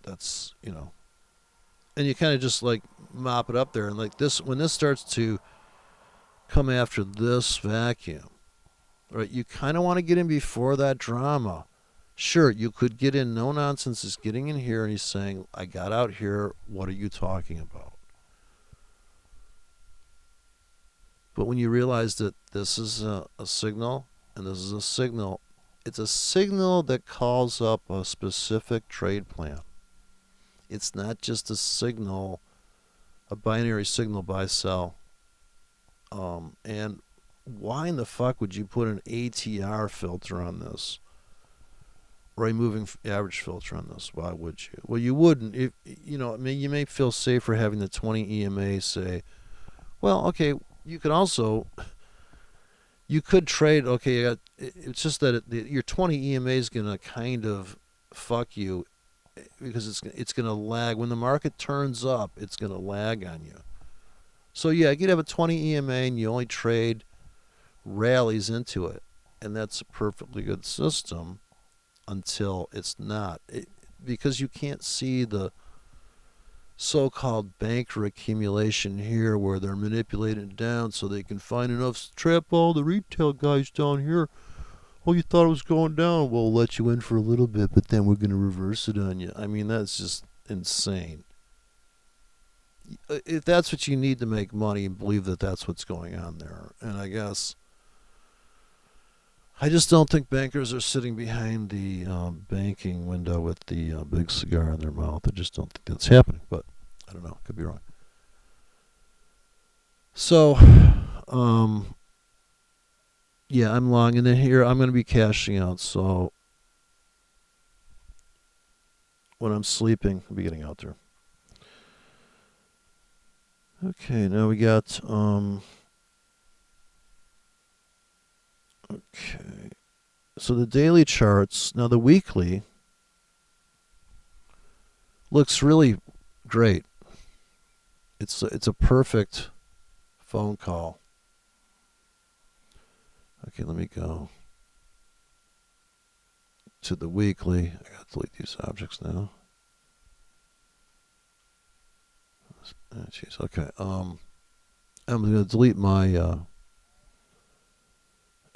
A: that's, and you kind of just like mop it up there, and like this, when this starts to come after this vacuum, right, you kind of want to get in before that drama. Sure, you could get in. No nonsense is getting in here and he's saying, I got out here, what are you talking about? But when you realize that this is a signal, and this is a signal, it's a signal that calls up a specific trade plan. It's not just a signal, a binary signal, buy, sell. And why in the fuck would you put an ATR filter on this? Or a moving average filter on this? Why would you? Well, you wouldn't. If you may feel safer having the 20 EMA say, well, okay, you could trade. Okay, it's just that your 20 EMA is gonna kind of fuck you, because it's gonna lag when the market turns up. It's gonna lag on you. So yeah, you could have a 20 EMA and you only trade rallies into it, and that's a perfectly good system until it's not, because you can't see the so-called banker accumulation here where they're manipulating it down so they can find enough to trap all the retail guys down here. Oh, you thought it was going down? We'll let you in for a little bit, but then we're going to reverse it on you. I mean, that's just insane. If that's what you need to make money, believe that that's what's going on there. And I guess I just don't think bankers are sitting behind the banking window with the big cigar in their mouth. I just don't think that's happening, but I don't know. Could be wrong. So, yeah, I'm long. And then here, I'm going to be cashing out. So, when I'm sleeping, I'll be getting out there. Okay, now we got... Okay, so the daily charts, now the weekly looks really great. It's a perfect phone call. Okay, let me go to the weekly. I gotta delete these objects now. Oh, jeez, okay. I'm gonna delete my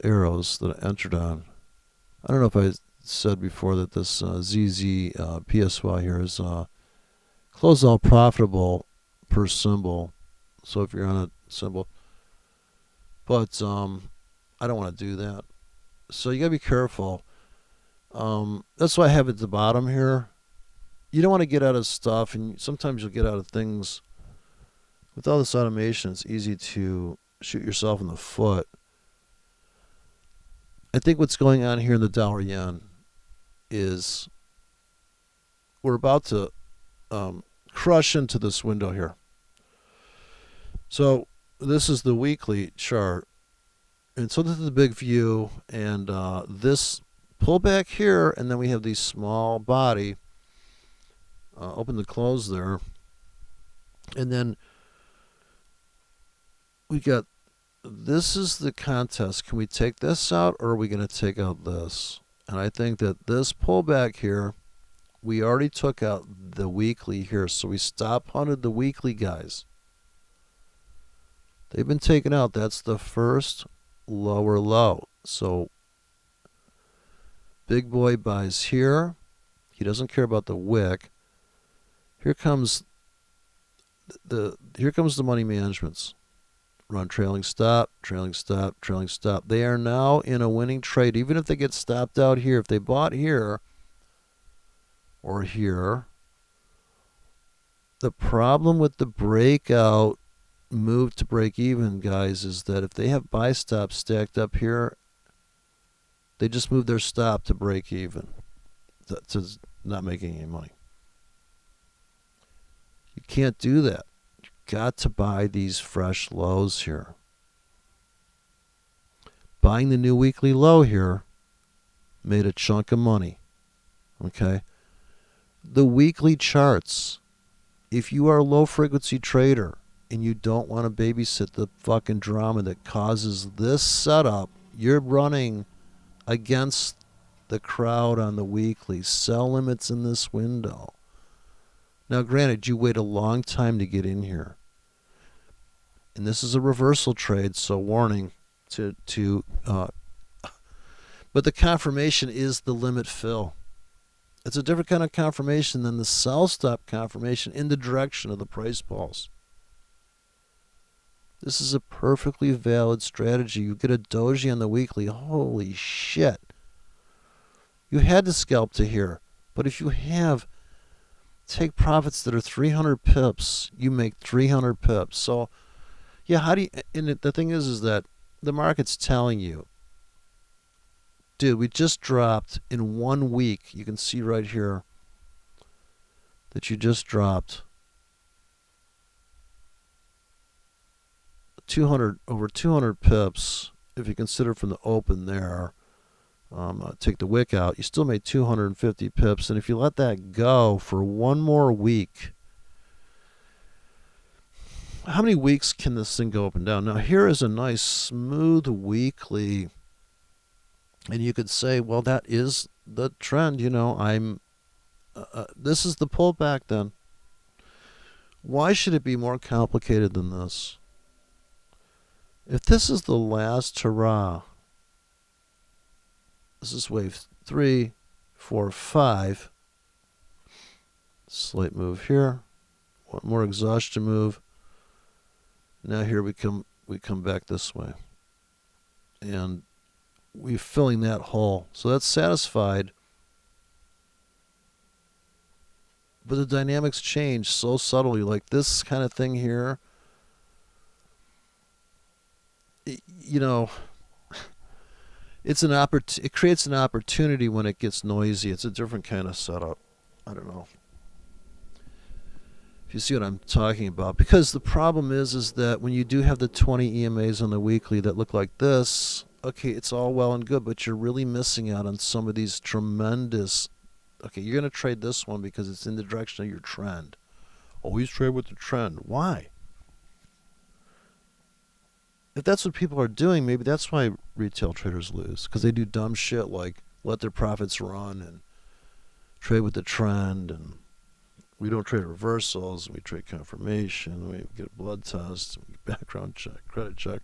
A: arrows that I entered on. I don't know if I said before that this ZZ PSY here is close all profitable per symbol. So if you're on a symbol, but I don't want to do that. So you gotta be careful. That's why I have it at the bottom here. You don't want to get out of stuff, and sometimes you'll get out of things. With all this automation, it's easy to shoot yourself in the foot. I think what's going on here in the dollar yen is we're about to crush into this window here. So this is the weekly chart, and so this is the big view, and this pullback here, and then we have these small body open to close there, and then we got, this is the contest. Can we take this out, or are we going to take out this? And I think that this pullback here, we already took out the weekly here, so we stop hunted the weekly guys. They've been taken out. That's the first lower low. So big boy buys here. He doesn't care about the wick. Here comes the money managements. Run trailing stop, trailing stop, trailing stop. They are now in a winning trade. Even if they get stopped out here, if they bought here or here, The problem with the breakout move to break even, guys, is that if they have buy stops stacked up here, they just move their stop to break even, to not making any money. You can't do that. You've got to buy these fresh lows here. Buying the new weekly low here made a chunk of money. Okay? The weekly charts, if you are a low frequency trader and you don't want to babysit the fucking drama that causes this setup, you're running against the crowd on the weekly. Sell limits in this window. Now, granted, you wait a long time to get in here. And this is a reversal trade, so warning but the confirmation is the limit fill. It's a different kind of confirmation than the sell stop confirmation in the direction of the price pulse. This is a perfectly valid strategy. You get a doji on the weekly. Holy shit. You had to scalp to here. But if you take profits that are 300 pips, you make 300 pips. So, yeah, and the thing is that the market's telling you, dude, we just dropped in 1 week. You can see right here that you just dropped over 200 pips. If you consider from the open there, take the wick out, you still made 250 pips. And if you let that go for 1 more week, how many weeks can this thing go up and down? Now, here is a nice smooth weekly. And you could say, well, that is the trend. This is the pullback then. Why should it be more complicated than this? If this is the last hurrah, this is wave 3, 4, 5. Slight move here. One more exhaustion move. Now here we come back this way. And we're filling that hole. So that's satisfied. But the dynamics change so subtly. Like this kind of thing here, it creates an opportunity when it gets noisy. It's a different kind of setup. I don't know if you see what I'm talking about. Because the problem is that when you do have the 20 EMAs on the weekly that look like this, okay, it's all well and good, but you're really missing out on some of these tremendous. Okay, you're going to trade this one because it's in the direction of your trend. Always trade with the trend. Why? If that's what people are doing, maybe that's why retail traders lose. Because they do dumb shit like let their profits run and trade with the trend. And we don't trade reversals. We trade confirmation. We get a blood test. We get background check, credit check.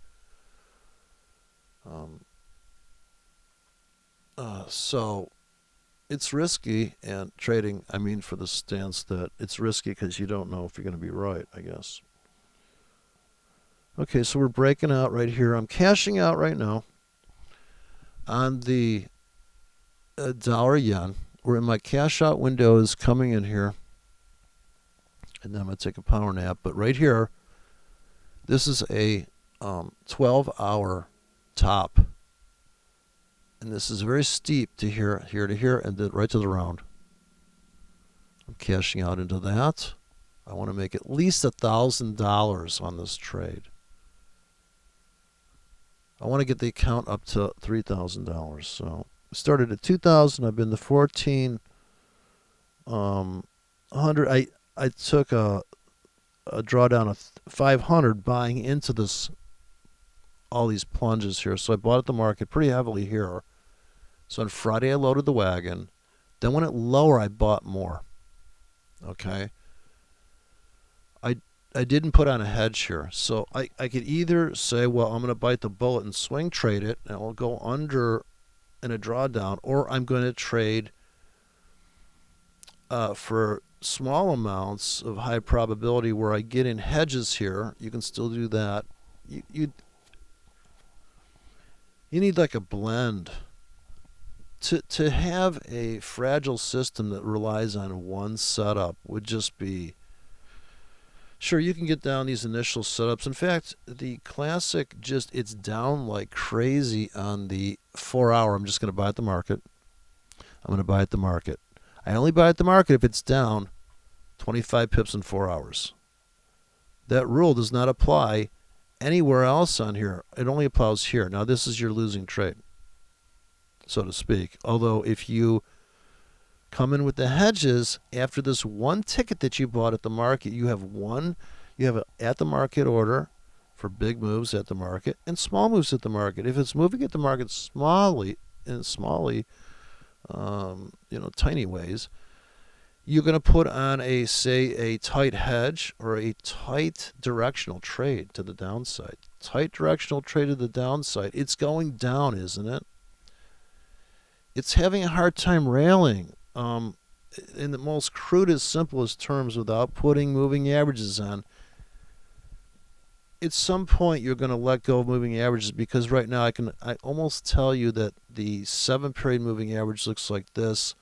A: So it's risky, and trading, for the stance that it's risky because you don't know if you're going to be right, I guess. Okay, so we're breaking out right here. I'm cashing out right now on the dollar yen. We're in my cash out window is coming in here. And then I'm going to take a power nap. But right here, this is a 12-hour top. And this is very steep to here to here, and then right to the round. I'm cashing out into that. I want to make at least $1,000 on this trade. I want to get the account up to $3,000. So I started at 2,000. I've been to 1,400. I took a drawdown of 500 buying into this, all these plunges here. So I bought at the market pretty heavily here. So on Friday I loaded the wagon. Then when it lower, I bought more. Okay. I didn't put on a hedge here. So I could either say, well, I'm going to bite the bullet and swing trade it, and I'll go under in a drawdown, or I'm going to trade for small amounts of high probability where I get in hedges here. You can still do that. You need like a blend. To have a fragile system that relies on one setup would just be Sure, you can get down these initial setups. In fact, the classic it's down like crazy on the 4 hour. I'm just going to buy at the market. I'm going to buy at the market. I only buy at the market if it's down 25 pips in 4 hours. That rule does not apply anywhere else on here. It only applies here. Now, this is your losing trade, so to speak. Although, if you come in with the hedges after this one ticket that you bought at the market, you have an at the market order for big moves at the market and small moves at the market. If it's moving at the market smallly, tiny ways, you're going to put on a tight hedge or a tight directional trade to the downside. Tight directional trade to the downside. It's going down, isn't it? It's having a hard time railing. In the most crudest, simplest terms, without putting moving averages on. At some point, you're going to let go of moving averages, because right now I almost tell you that the 7-period moving average looks like this.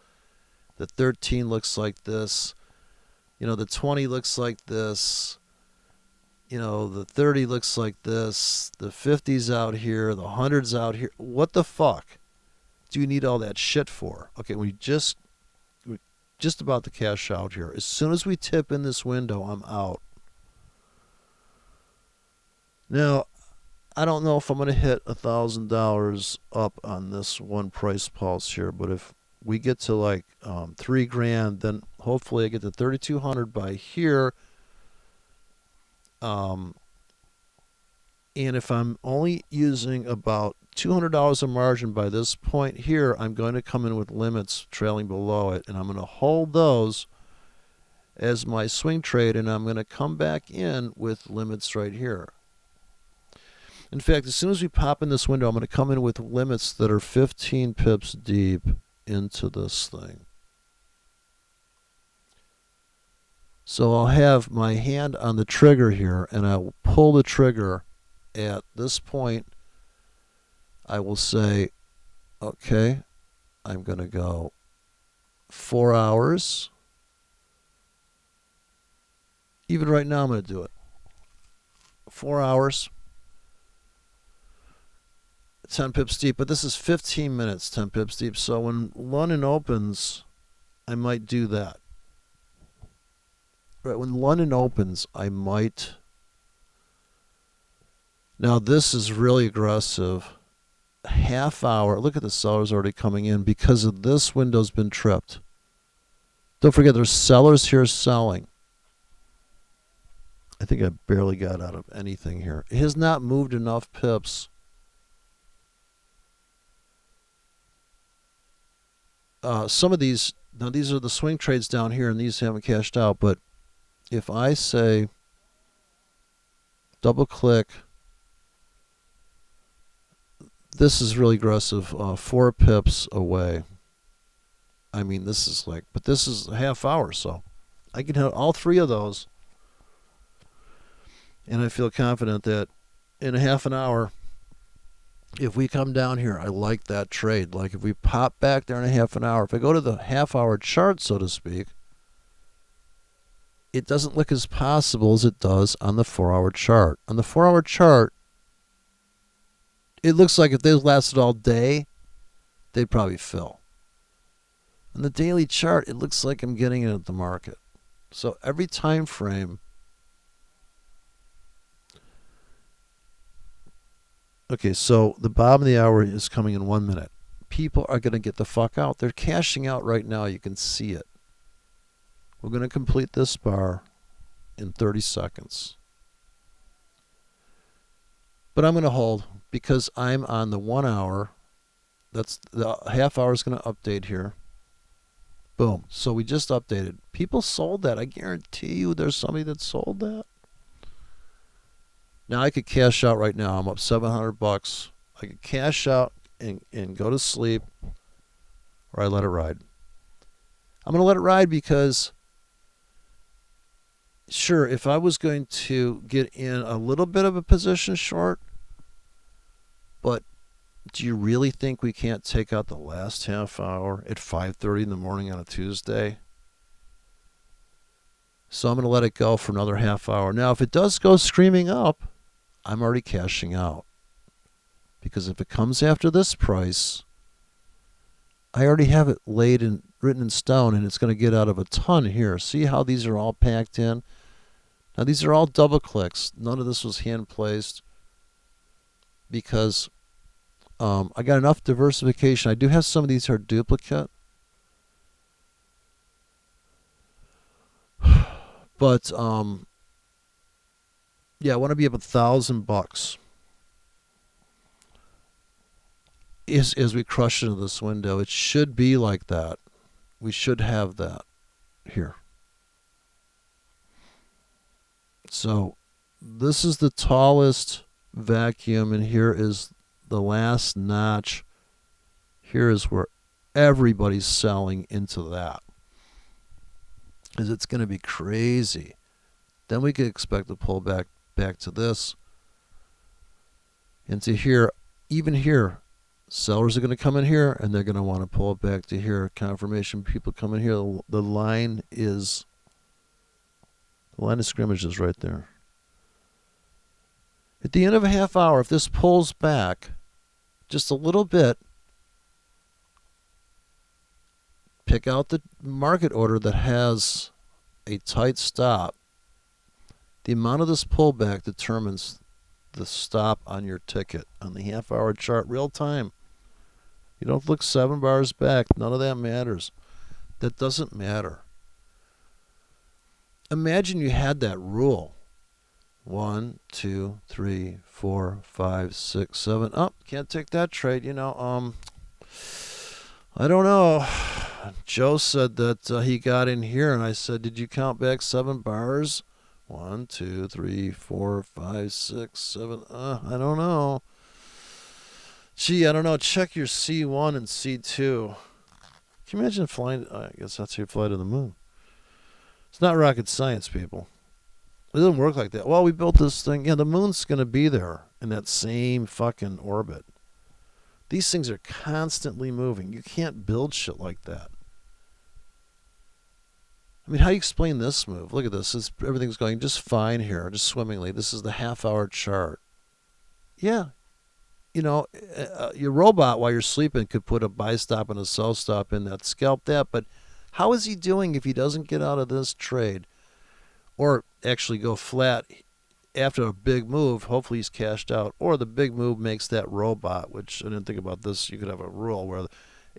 A: The 13 looks like this. The 20 looks like this. The 30 looks like this. The 50's out here. The 100's out here. What the fuck do you need all that shit for? Okay, we're just about to cash out here. As soon as we tip in this window, I'm out. Now, I don't know if I'm going to hit $1,000 up on this one price pulse here, but if we get to like $3,000, then hopefully I get to 3,200 by here. And if I'm only using about $200 of margin by this point here, I'm going to come in with limits trailing below it, and I'm going to hold those as my swing trade, and I'm going to come back in with limits right here. In fact, as soon as we pop in this window, I'm going to come in with limits that are 15 pips deep into this thing. So I'll have my hand on the trigger here, and I will pull the trigger at this point. I will say, okay, I'm going to go 4 hours. Even right now, I'm going to do it. 4 hours. 10 pips deep, but this is 15 minutes, 10 pips deep. So when London opens, I might do that. Right, when London opens, I might. Now, this is really aggressive. Half hour. Look at the sellers already coming in because of this window's been tripped. Don't forget, there's sellers here selling. I think I barely got out of anything here. It has not moved enough pips. Some of these, now these are the swing trades down here, and these haven't cashed out, but if I say double click, this is really aggressive, 4 pips away. I mean, this is like, but this is a half hour, so I can hit all 3 of those, and I feel confident that in a half an hour, if we come down here, I like that trade. Like if we pop back there in a half an hour, if I go to the half-hour chart, so to speak, it doesn't look as possible as it does on the 4-hour chart. On the 4-hour chart, it looks like if they lasted all day, they'd probably fill. On the daily chart, it looks like I'm getting it at the market. So every time frame. Okay, so the bottom of the hour is coming in 1 minute. People are going to get the fuck out. They're cashing out right now. You can see it. We're going to complete this bar in 30 seconds. But I'm going to hold because I'm on the 1 hour. That's the half hour is going to update here. Boom. So we just updated. People sold that. I guarantee you there's somebody that sold that. Now I could cash out right now. I'm up $700. I could cash out and go to sleep, or I let it ride. I'm going to let it ride because, sure, if I was going to get in a little bit of a position short, but do you really think we can't take out the last half hour at 5:30 in the morning on a Tuesday? So I'm going to let it go for another half hour. Now, if it does go screaming up, I'm already cashing out. Because if it comes after this price, I already have it laid and written in stone, and it's going to get out of a ton here. See how these are all packed in? Now, these are all double clicks. None of this was hand placed because I got enough diversification. I do have some of these are duplicate. But yeah, I want to be up $1,000 as we crush into this window. It should be like that. We should have that here. So this is the tallest vacuum, and here is the last notch. Here is where everybody's selling into that, because it's going to be crazy. Then we could expect to pull back to this, into here. Even here, sellers are going to come in here, and they're going to want to pull it back to here. Confirmation people come in here. The line of scrimmage is right there. At the end of a half hour, if this pulls back just a little bit, pick out the market order that has a tight stop. The amount of this pullback determines the stop on your ticket on the half-hour chart, real time. You don't look 7 bars back. None of that matters. That doesn't matter. Imagine you had that rule. 1, 2, 3, 4, 5, 6, 7. Oh, can't take that trade. I don't know. Joe said that he got in here, and I said, did you count back 7 bars? 1, 2, 3, 4, 5, 6, 7. I don't know. Gee, I don't know. Check your C1 and C2. Can you imagine flying? I guess that's how you fly to the moon. It's not rocket science, people. It doesn't work like that. Well, we built this thing. Yeah, the moon's going to be there in that same fucking orbit. These things are constantly moving. You can't build shit like that. I mean, how do you explain this move? Look at this. Everything's going just fine here, just swimmingly. This is the half-hour chart. Yeah. Your robot, while you're sleeping, could put a buy stop and a sell stop in that, scalp that. But how is he doing if he doesn't get out of this trade or actually go flat after a big move? Hopefully he's cashed out, or the big move makes that robot, which I didn't think about this. You could have a rule where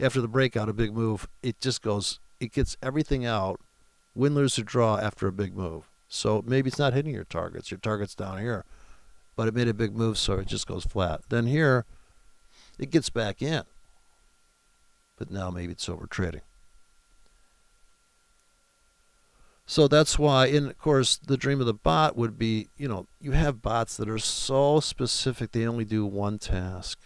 A: after the breakout, a big move, it gets everything out, win, lose, or draw after a big move. So maybe it's not hitting your targets. Your target's down here, but it made a big move, so it just goes flat. Then here, it gets back in. But now maybe it's over trading. So that's why, and of course, the dream of the bot would be, you have bots that are so specific, they only do one task.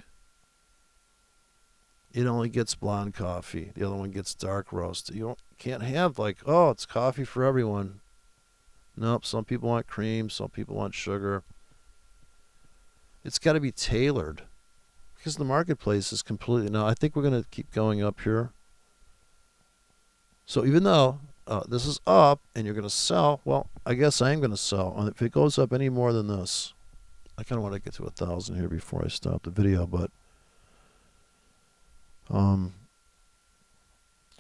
A: It only gets blonde coffee. The other one gets dark roast. You can't have it's coffee for everyone. Nope, some people want cream, some people want sugar. It's got to be tailored, because the marketplace is completely... Now, I think we're going to keep going up here. So even though this is up and you're going to sell, well, I guess I am going to sell. If it goes up any more than this, I kind of want to get to 1,000 here before I stop the video, but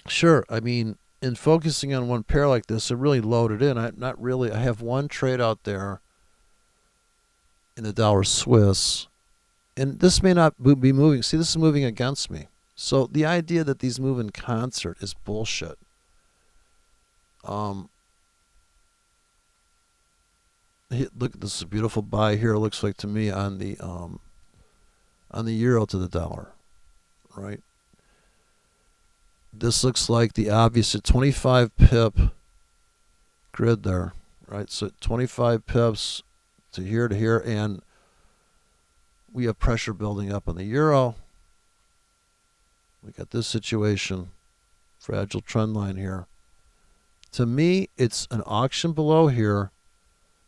A: sure, I mean, in focusing on one pair like this, it really loaded in. I have one trade out there in the dollar Swiss, and this may not be moving. See, this is moving against me. So the idea that these move in concert is bullshit. Look, this is a beautiful buy here. It looks like to me on the euro to the dollar, right? This looks like the obvious 25 pip grid there, right? So 25 pips to here, and we have pressure building up on the euro. We got this situation, fragile trend line here. To me, it's an auction below here.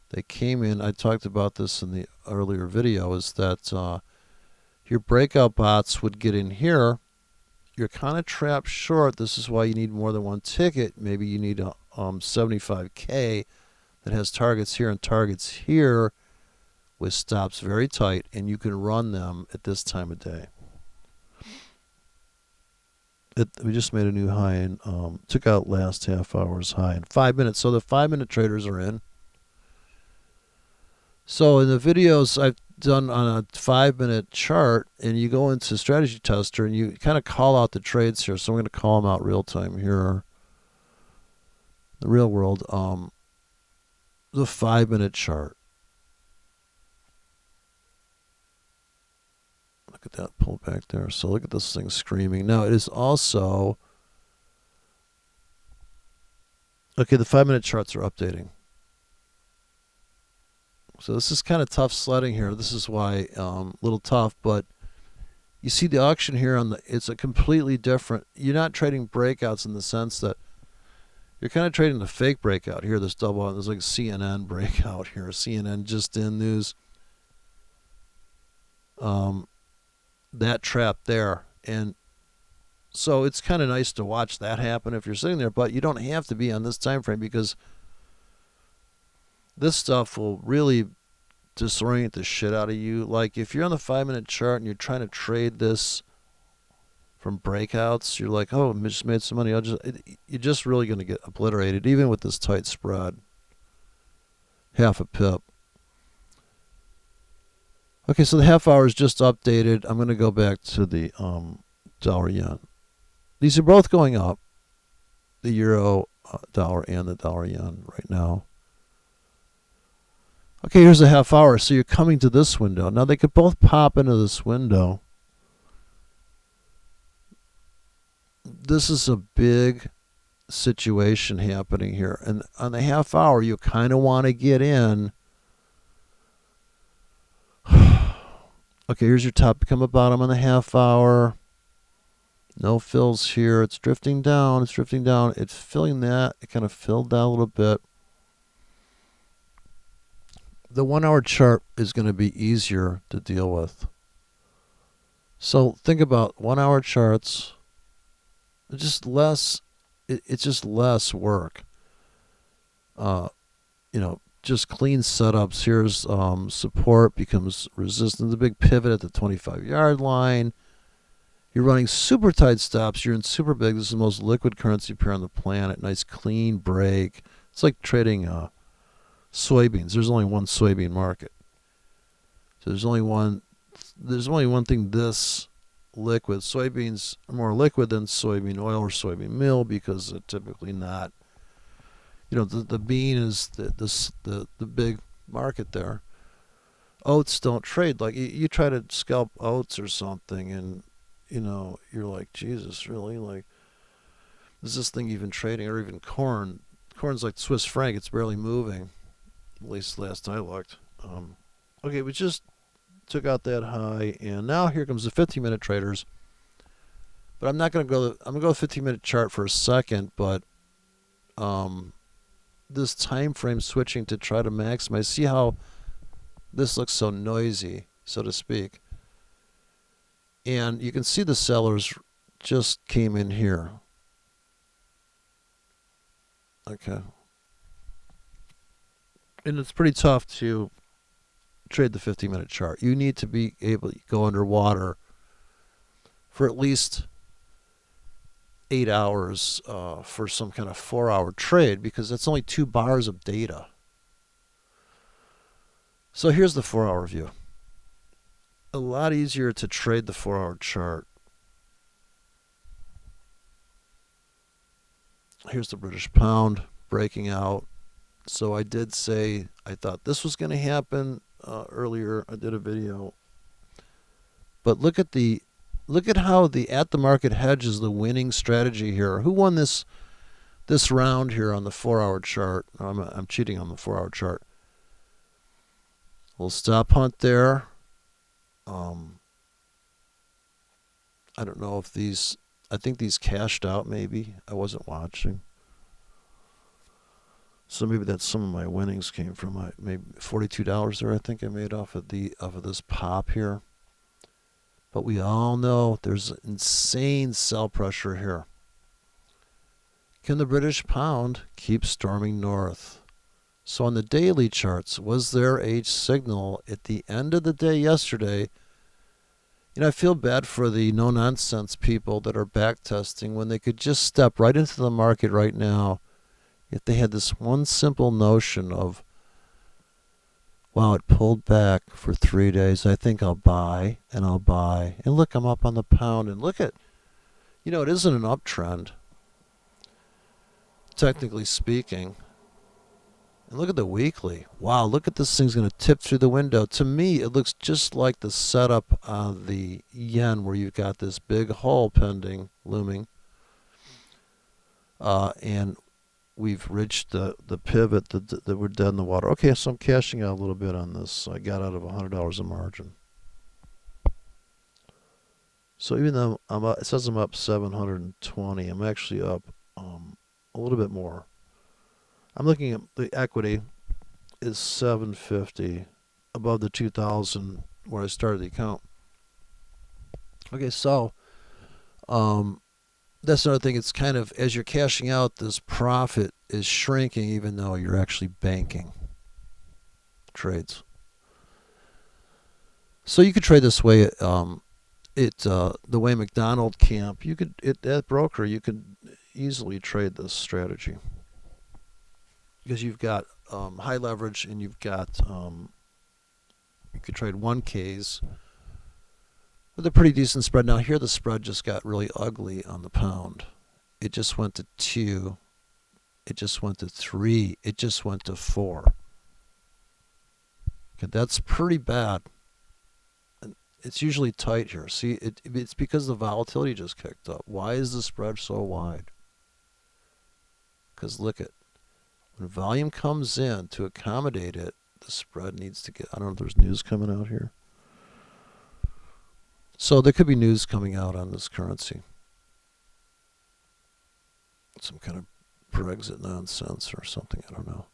A: They came in, I talked about this in the earlier video, is that your breakout bots would get in here. You're kind of trapped short. This is why you need more than one ticket. Maybe you need 75K that has targets here and targets here with stops very tight, and you can run them at this time of day. We just made a new high and took out last half hour's high in 5 minutes. So the 5-minute traders are in. So in the videos I've done on a 5-minute chart, and you go into Strategy Tester and you kind of call out the trades here. So I'm going to call them out real time here. The real world, the 5-minute chart. Look at that pull back there. So look at this thing screaming. Now it is also, okay, the 5-minute charts are updating. So this is kind of tough sledding here. This is why a little tough, but you see the auction here on it's a completely different, you're not trading breakouts in the sense that you're kind of trading the fake breakout here. This double, there's like a CNN breakout here, CNN just in news. That trap there, and so it's kind of nice to watch that happen if you're sitting there, but you don't have to be on this time frame because this stuff will really disorient the shit out of you. Like if you're on the 5-minute chart and you're trying to trade this from breakouts, you're like, oh, I just made some money. You're just really going to get obliterated, even with this tight spread. Half a pip. Okay, so the half hour is just updated. I'm going to go back to the dollar yen. These are both going up, the euro dollar and the dollar yen right now. Okay, here's a half hour. So you're coming to this window. Now they could both pop into this window. This is a big situation happening here. And on the half hour, you kind of want to get in. Okay, here's your top become a bottom on the half hour. No fills here. It's drifting down. It's drifting down. It's filling that. It kind of filled that a little bit. The 1 hour chart is going to be easier to deal with. So think about 1 hour charts. It's just less. It's just less work. Just clean setups. Here's support becomes resistance. The big pivot at the 25-yard line. You're running super tight stops. You're in super big. This is the most liquid currency pair on the planet. Nice clean break. It's like trading soybeans. There's only one soybean market. So there's only one thing this liquid. Soybeans are more liquid than soybean oil or soybean meal because they're typically not. The bean is the big market there. Oats don't trade. Like you try to scalp oats or something, and you're like, Jesus, really? Like, is this thing even trading? Or even corn? Corn's like Swiss franc. It's barely moving. At least last I looked. Okay, we just took out that high, and now here comes the 15-minute traders. But I'm not going to go. I'm going to go 15-minute chart for a second, but this time frame switching to try to maximize. See how this looks so noisy, so to speak. And you can see the sellers just came in here. Okay. And it's pretty tough to trade the 15-minute chart. You need to be able to go underwater for at least 8 hours for some kind of 4-hour trade, because that's only 2 bars of data. So here's the 4-hour view. A lot easier to trade the 4-hour chart. Here's the British pound breaking out. So I did say I thought this was going to happen earlier. I did a video. But look at how the at the market hedge is the winning strategy here. Who won this round here on the 4-hour chart? I'm cheating on the 4-hour chart. We'll stop hunt there. I don't know if these. I think these cashed out. Maybe I wasn't watching. So maybe that's some of my winnings came from. Maybe $42 there. I think I made off of this pop here. But we all know there's insane sell pressure here. Can the British pound keep storming north? So on the daily charts, was there a signal at the end of the day yesterday? I feel bad for the no-nonsense people that are back testing when they could just step right into the market right now if they had this one simple notion of, wow, it pulled back for 3 days. I think I'll buy and I'll buy. And look, I'm up on the pound. And look at, it isn't an uptrend, technically speaking. And look at the weekly. Wow, look at this thing's going to tip through the window. To me, it looks just like the setup on the yen where you've got this big hole pending, looming. And we've reached the pivot that we're dead in the water. Okay, so I'm cashing out a little bit on this. So I got out of $100 a margin. So even though it says I'm up 720, I'm actually up a little bit more. I'm looking at the equity is 750 above the 2000 where I started the account. Okay, so that's another thing. It's kind of, as you're cashing out, this profit is shrinking even though you're actually banking trades. So you could trade this way. The way McDonald Camp, at broker, you could easily trade this strategy because you've got high leverage and you've got you could trade 1Ks with a pretty decent spread. Now here the spread just got really ugly on the pound. It just went to 2. It just went to 3. It just went to 4. Okay, that's pretty bad. And it's usually tight here. See, it's because the volatility just kicked up. Why is the spread so wide? Because look at, when volume comes in to accommodate it, the spread needs to get, I don't know if there's news coming out here. So there could be news coming out on this currency. Some kind of Brexit nonsense or something, I don't know.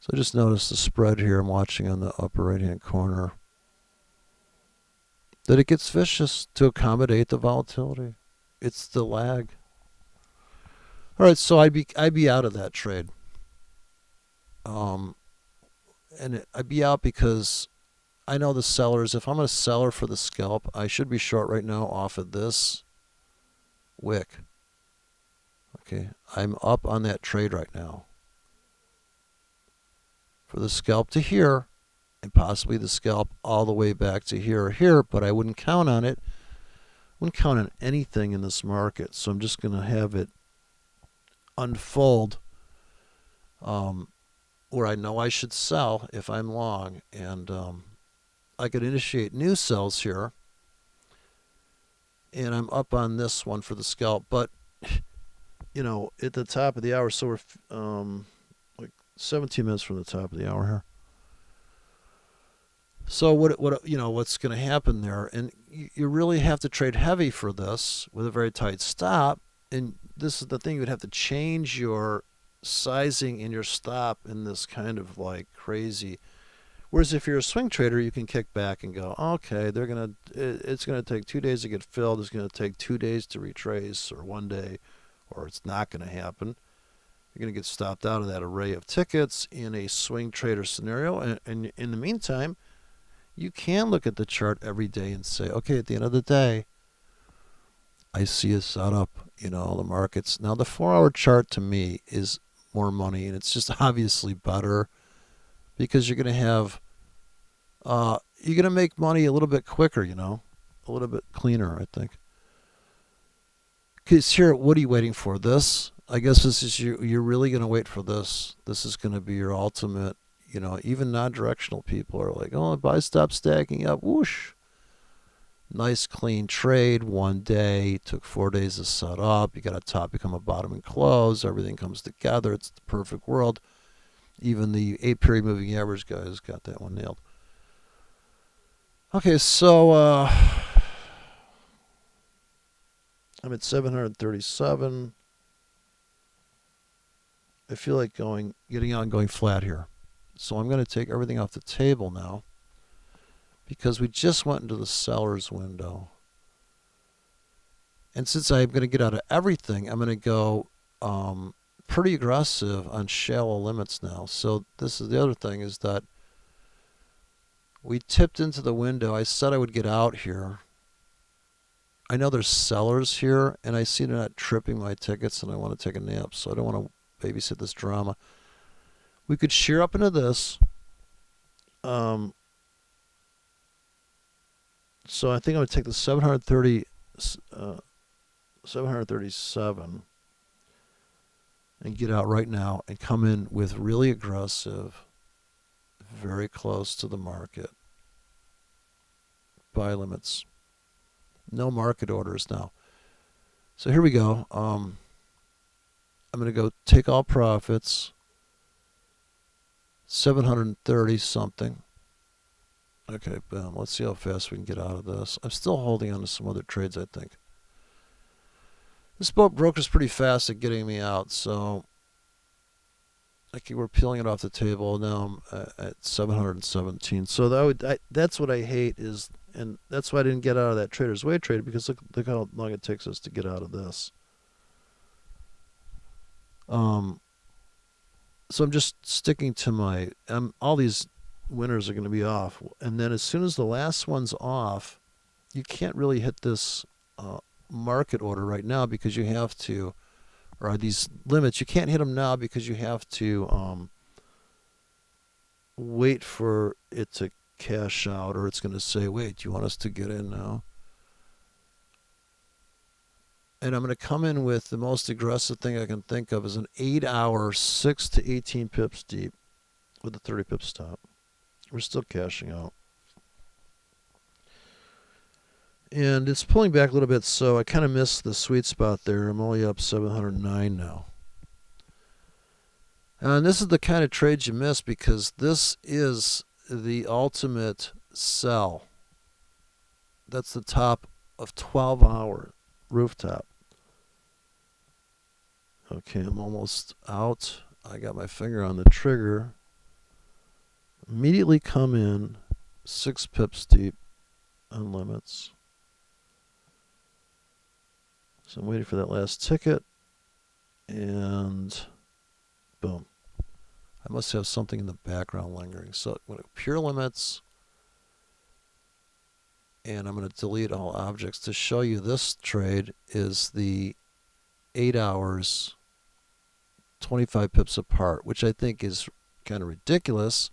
A: So just notice the spread here I'm watching on the upper right hand corner. That it gets vicious to accommodate the volatility. It's the lag. All right, so I'd be out of that trade. I'd be out because I know the sellers. If I'm a seller for the scalp, I should be short right now off of this wick. Okay, I'm up on that trade right now. For the scalp to here, and possibly the scalp all the way back to here or here, but I wouldn't count on it. Wouldn't count on anything in this market, so I'm just going to have it unfold where I know I should sell if I'm long, and I could initiate new sells here, and I'm up on this one for the scalp, but at the top of the hour, so we're like 17 minutes from the top of the hour here. So what's going to happen there, and you really have to trade heavy for this with a very tight stop, and this is the thing, you would have to change your sizing in your stop in this kind of like crazy. Whereas if you're a swing trader, you can kick back and go, okay, it's gonna take 2 days to get filled. It's gonna take 2 days to retrace, or 1 day, or it's not gonna happen. You're gonna get stopped out of that array of tickets in a swing trader scenario. And in the meantime, you can look at the chart every day and say, okay, at the end of the day, I see a setup. The markets. Now the 4-hour chart to me is more money, and it's just obviously better because you're going to have, you're going to make money a little bit quicker, a little bit cleaner, I think. Because here, what are you waiting for? This? I guess this is you're really going to wait for this. This is going to be your ultimate, even non-directional people are like, oh, buy, stop stacking up, whoosh. Nice clean trade, 1 day, took 4 days to set up. You got a top, become a bottom and close. Everything comes together. It's the perfect world. Even the 8-period moving average guys got that one nailed. Okay, so I'm at 737. I feel like getting on, going flat here. So I'm going to take everything off the table now, because we just went into the seller's window. And since I'm going to get out of everything, I'm going to go pretty aggressive on shallow limits now. So this is the other thing, is that we tipped into the window. I said I would get out here. I know there's sellers here, and I see they're not tripping my tickets, and I want to take a nap, so I don't want to babysit this drama. We could shear up into this. So I think I'm going to take the 737 and get out right now and come in with really aggressive, very close to the market buy limits. No market orders now. So here we go. I'm going to go take all profits. 730 something. Okay, boom. Let's see how fast we can get out of this. I'm still holding on to some other trades, I think. This boat broker's pretty fast at getting me out, so we're peeling it off the table. Now I'm at 717. So that's what I hate is, and that's why I didn't get out of that Trader's Way trade, because look how long it takes us to get out of this. So I'm just sticking to my. All these winners are going to be off, and then as soon as the last one's off, you can't really hit this market order right now because you have to, or these limits, you can't hit them now because you have to wait for it to cash out, or it's going to say, wait, do you want us to get in now? And I'm going to come in with the most aggressive thing I can think of is an 8-hour 6 to 18 pips deep with a 30 pip stop. We're still cashing out. And it's pulling back a little bit, so I kind of missed the sweet spot there. I'm only up 709 now. And this is the kind of trades you miss, because this is the ultimate sell. That's the top of 12-hour rooftop. Okay, I'm almost out. I got my finger on the trigger. Immediately come in 6 pips deep on limits. So I'm waiting for that last ticket, and boom. I must have something in the background lingering. So pure limits, and I'm going to delete all objects to show you this trade is the 8 hours, 25 pips apart, which I think is kind of ridiculous.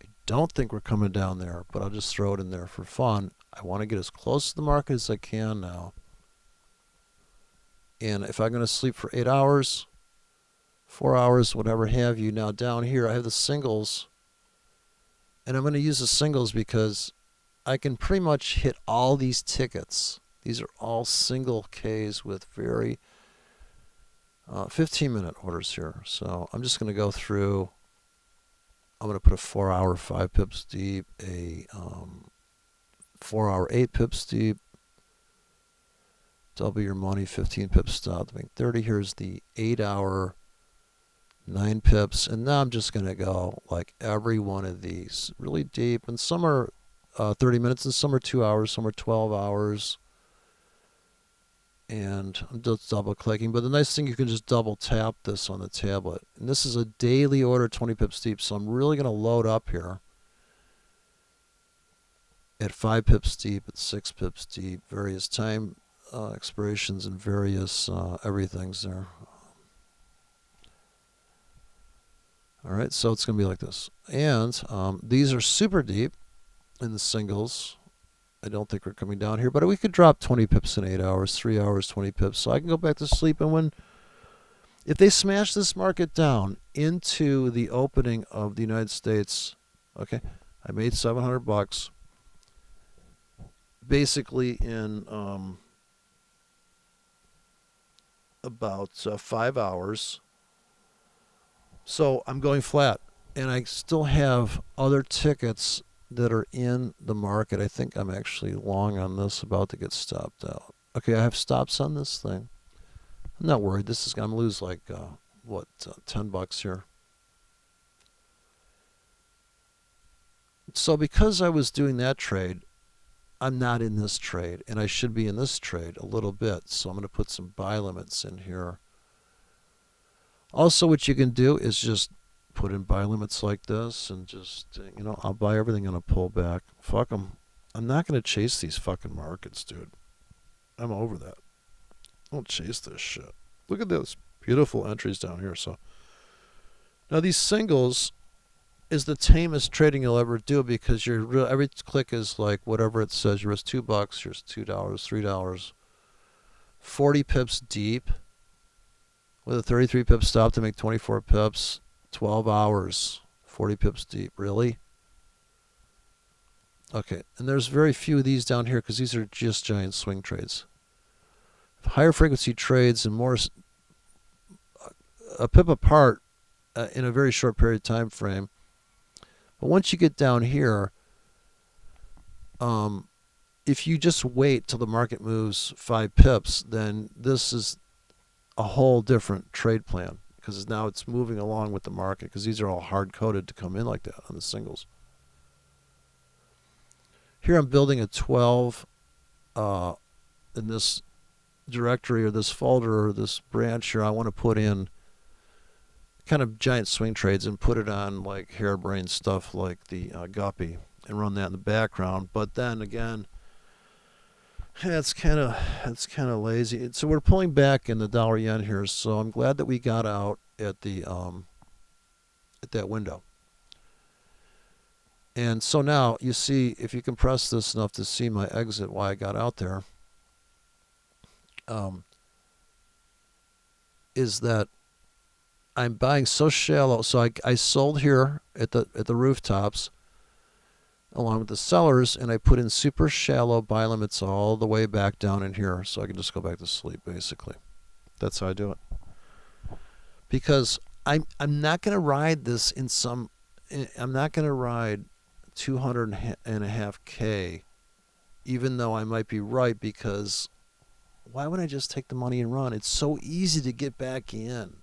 A: I don't think we're coming down there, but I'll just throw it in there for fun. I want to get as close to the market as I can now. And if I'm going to sleep for 8 hours, 4 hours, whatever have you, now down here I have the singles. And I'm going to use the singles because I can pretty much hit all these tickets. These are all single Ks with very 15-minute orders here. So I'm just going to go through. I'm going to put a 4-hour 5 pips deep, a 4-hour 8 pips deep. Double your money, 15 pips stop to make 30. Here's the 8-hour 9 pips. And now I'm just going to go like every one of these really deep. And some are 30 minutes, and some are 2 hours, some are 12 hours. And I'm just double clicking. But the nice thing, you can just double tap this on the tablet. And this is a daily order, 20 pips deep. So I'm really going to load up here at 5 pips deep, at 6 pips deep, various time expirations and various everything's there. All right, so it's going to be like this. And these are super deep in the singles. I don't think we're coming down here, but we could drop 20 pips in 8 hours, 3 hours, 20 pips. So I can go back to sleep. And if they smash this market down into the opening of the United States, okay, I made $700 basically in about 5 hours. So I'm going flat, and I still have other tickets that are in the market. I think I'm actually long on this, about to get stopped out. Okay, I have stops on this thing. I'm not worried. This is going to lose like $10 here. So because I was doing that trade, I'm not in this trade, and I should be in this trade a little bit. So I'm going to put some buy limits in here. Also, what you can do is just put in buy limits like this and just, I'll buy everything on a pullback. Fuck them. I'm not going to chase these fucking markets, dude. I'm over that. Don't chase this shit. Look at those beautiful entries down here. So now these singles is the tamest trading you'll ever do because every click is like whatever it says. You risk $2, here's $2, $3, 40 pips deep with a 33 pip stop to make 24 pips, 12 hours, 40 pips deep. Really? Okay, and there's very few of these down here because these are just giant swing trades. Higher frequency trades and more a pip apart in a very short period of time frame. But once you get down here, if you just wait till the market moves 5 pips, then this is a whole different trade plan because now it's moving along with the market because these are all hard-coded to come in like that on the singles. Here I'm building a 12 in this directory or this folder or this branch here. I want to put in kind of giant swing trades and put it on like harebrained stuff like the guppy and run that in the background. But then again, it's kind of lazy. So we're pulling back in the dollar yen here. So I'm glad that we got out at the at that window. And so now you see, if you compress this enough to see my exit, why I got out there, is that I'm buying so shallow. So I sold here at the rooftops along with the sellers, and I put in super shallow buy limits all the way back down in here so I can just go back to sleep, basically. That's how I do it. Because I'm not going to ride this I'm not going to ride 200.5K, even though I might be right, because why would I just take the money and run? It's so easy to get back in.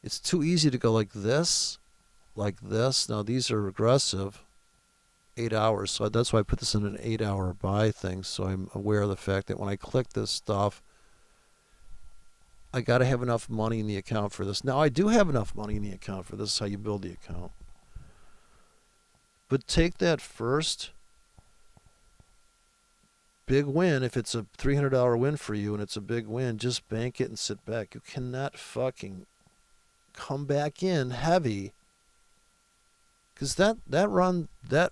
A: It's too easy to go like this. Now these are aggressive, 8 hours. So that's why I put this in an 8-hour buy thing. So I'm aware of the fact that when I click this stuff, I got to have enough money in the account for this. Now I do have enough money in the account for this. This is how you build the account. But take that first big win. If it's a $300 win for you and it's a big win, just bank it and sit back. You cannot fucking come back in heavy because that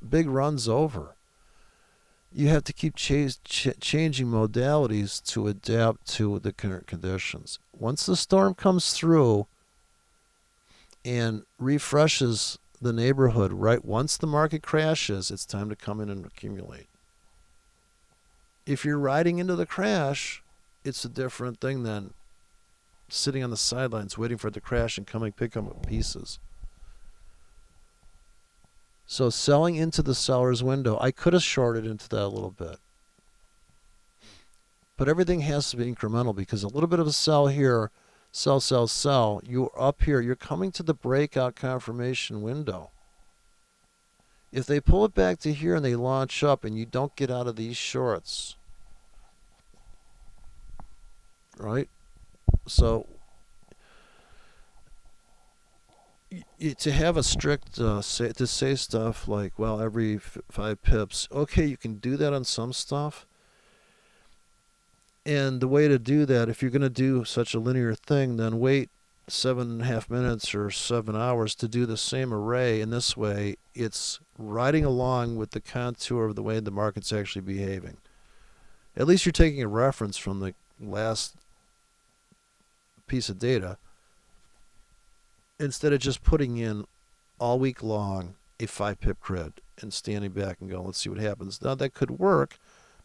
A: big run's over. You have to keep changing modalities to adapt to the current conditions. Once the storm comes through and refreshes the neighborhood, right? Once the market crashes, it's time to come in and accumulate. If you're riding into the crash, it's a different thing than sitting on the sidelines waiting for it to crash and coming pick up pieces. So selling into the seller's window, I could have shorted into that a little bit. But everything has to be incremental because a little bit of a sell here, sell. You're up here. You're coming to the breakout confirmation window. If they pull it back to here and they launch up and you don't get out of these shorts, right? So to have a strict to say stuff like, well, every 5 pips, okay, you can do that on some stuff. And the way to do that, if you're going to do such a linear thing, then wait 7.5 minutes or 7 hours to do the same array. And this way, it's riding along with the contour of the way the market's actually behaving. At least you're taking a reference from the last piece of data instead of just putting in all week long a 5 pip grid and standing back and going, let's see what happens. Now, that could work,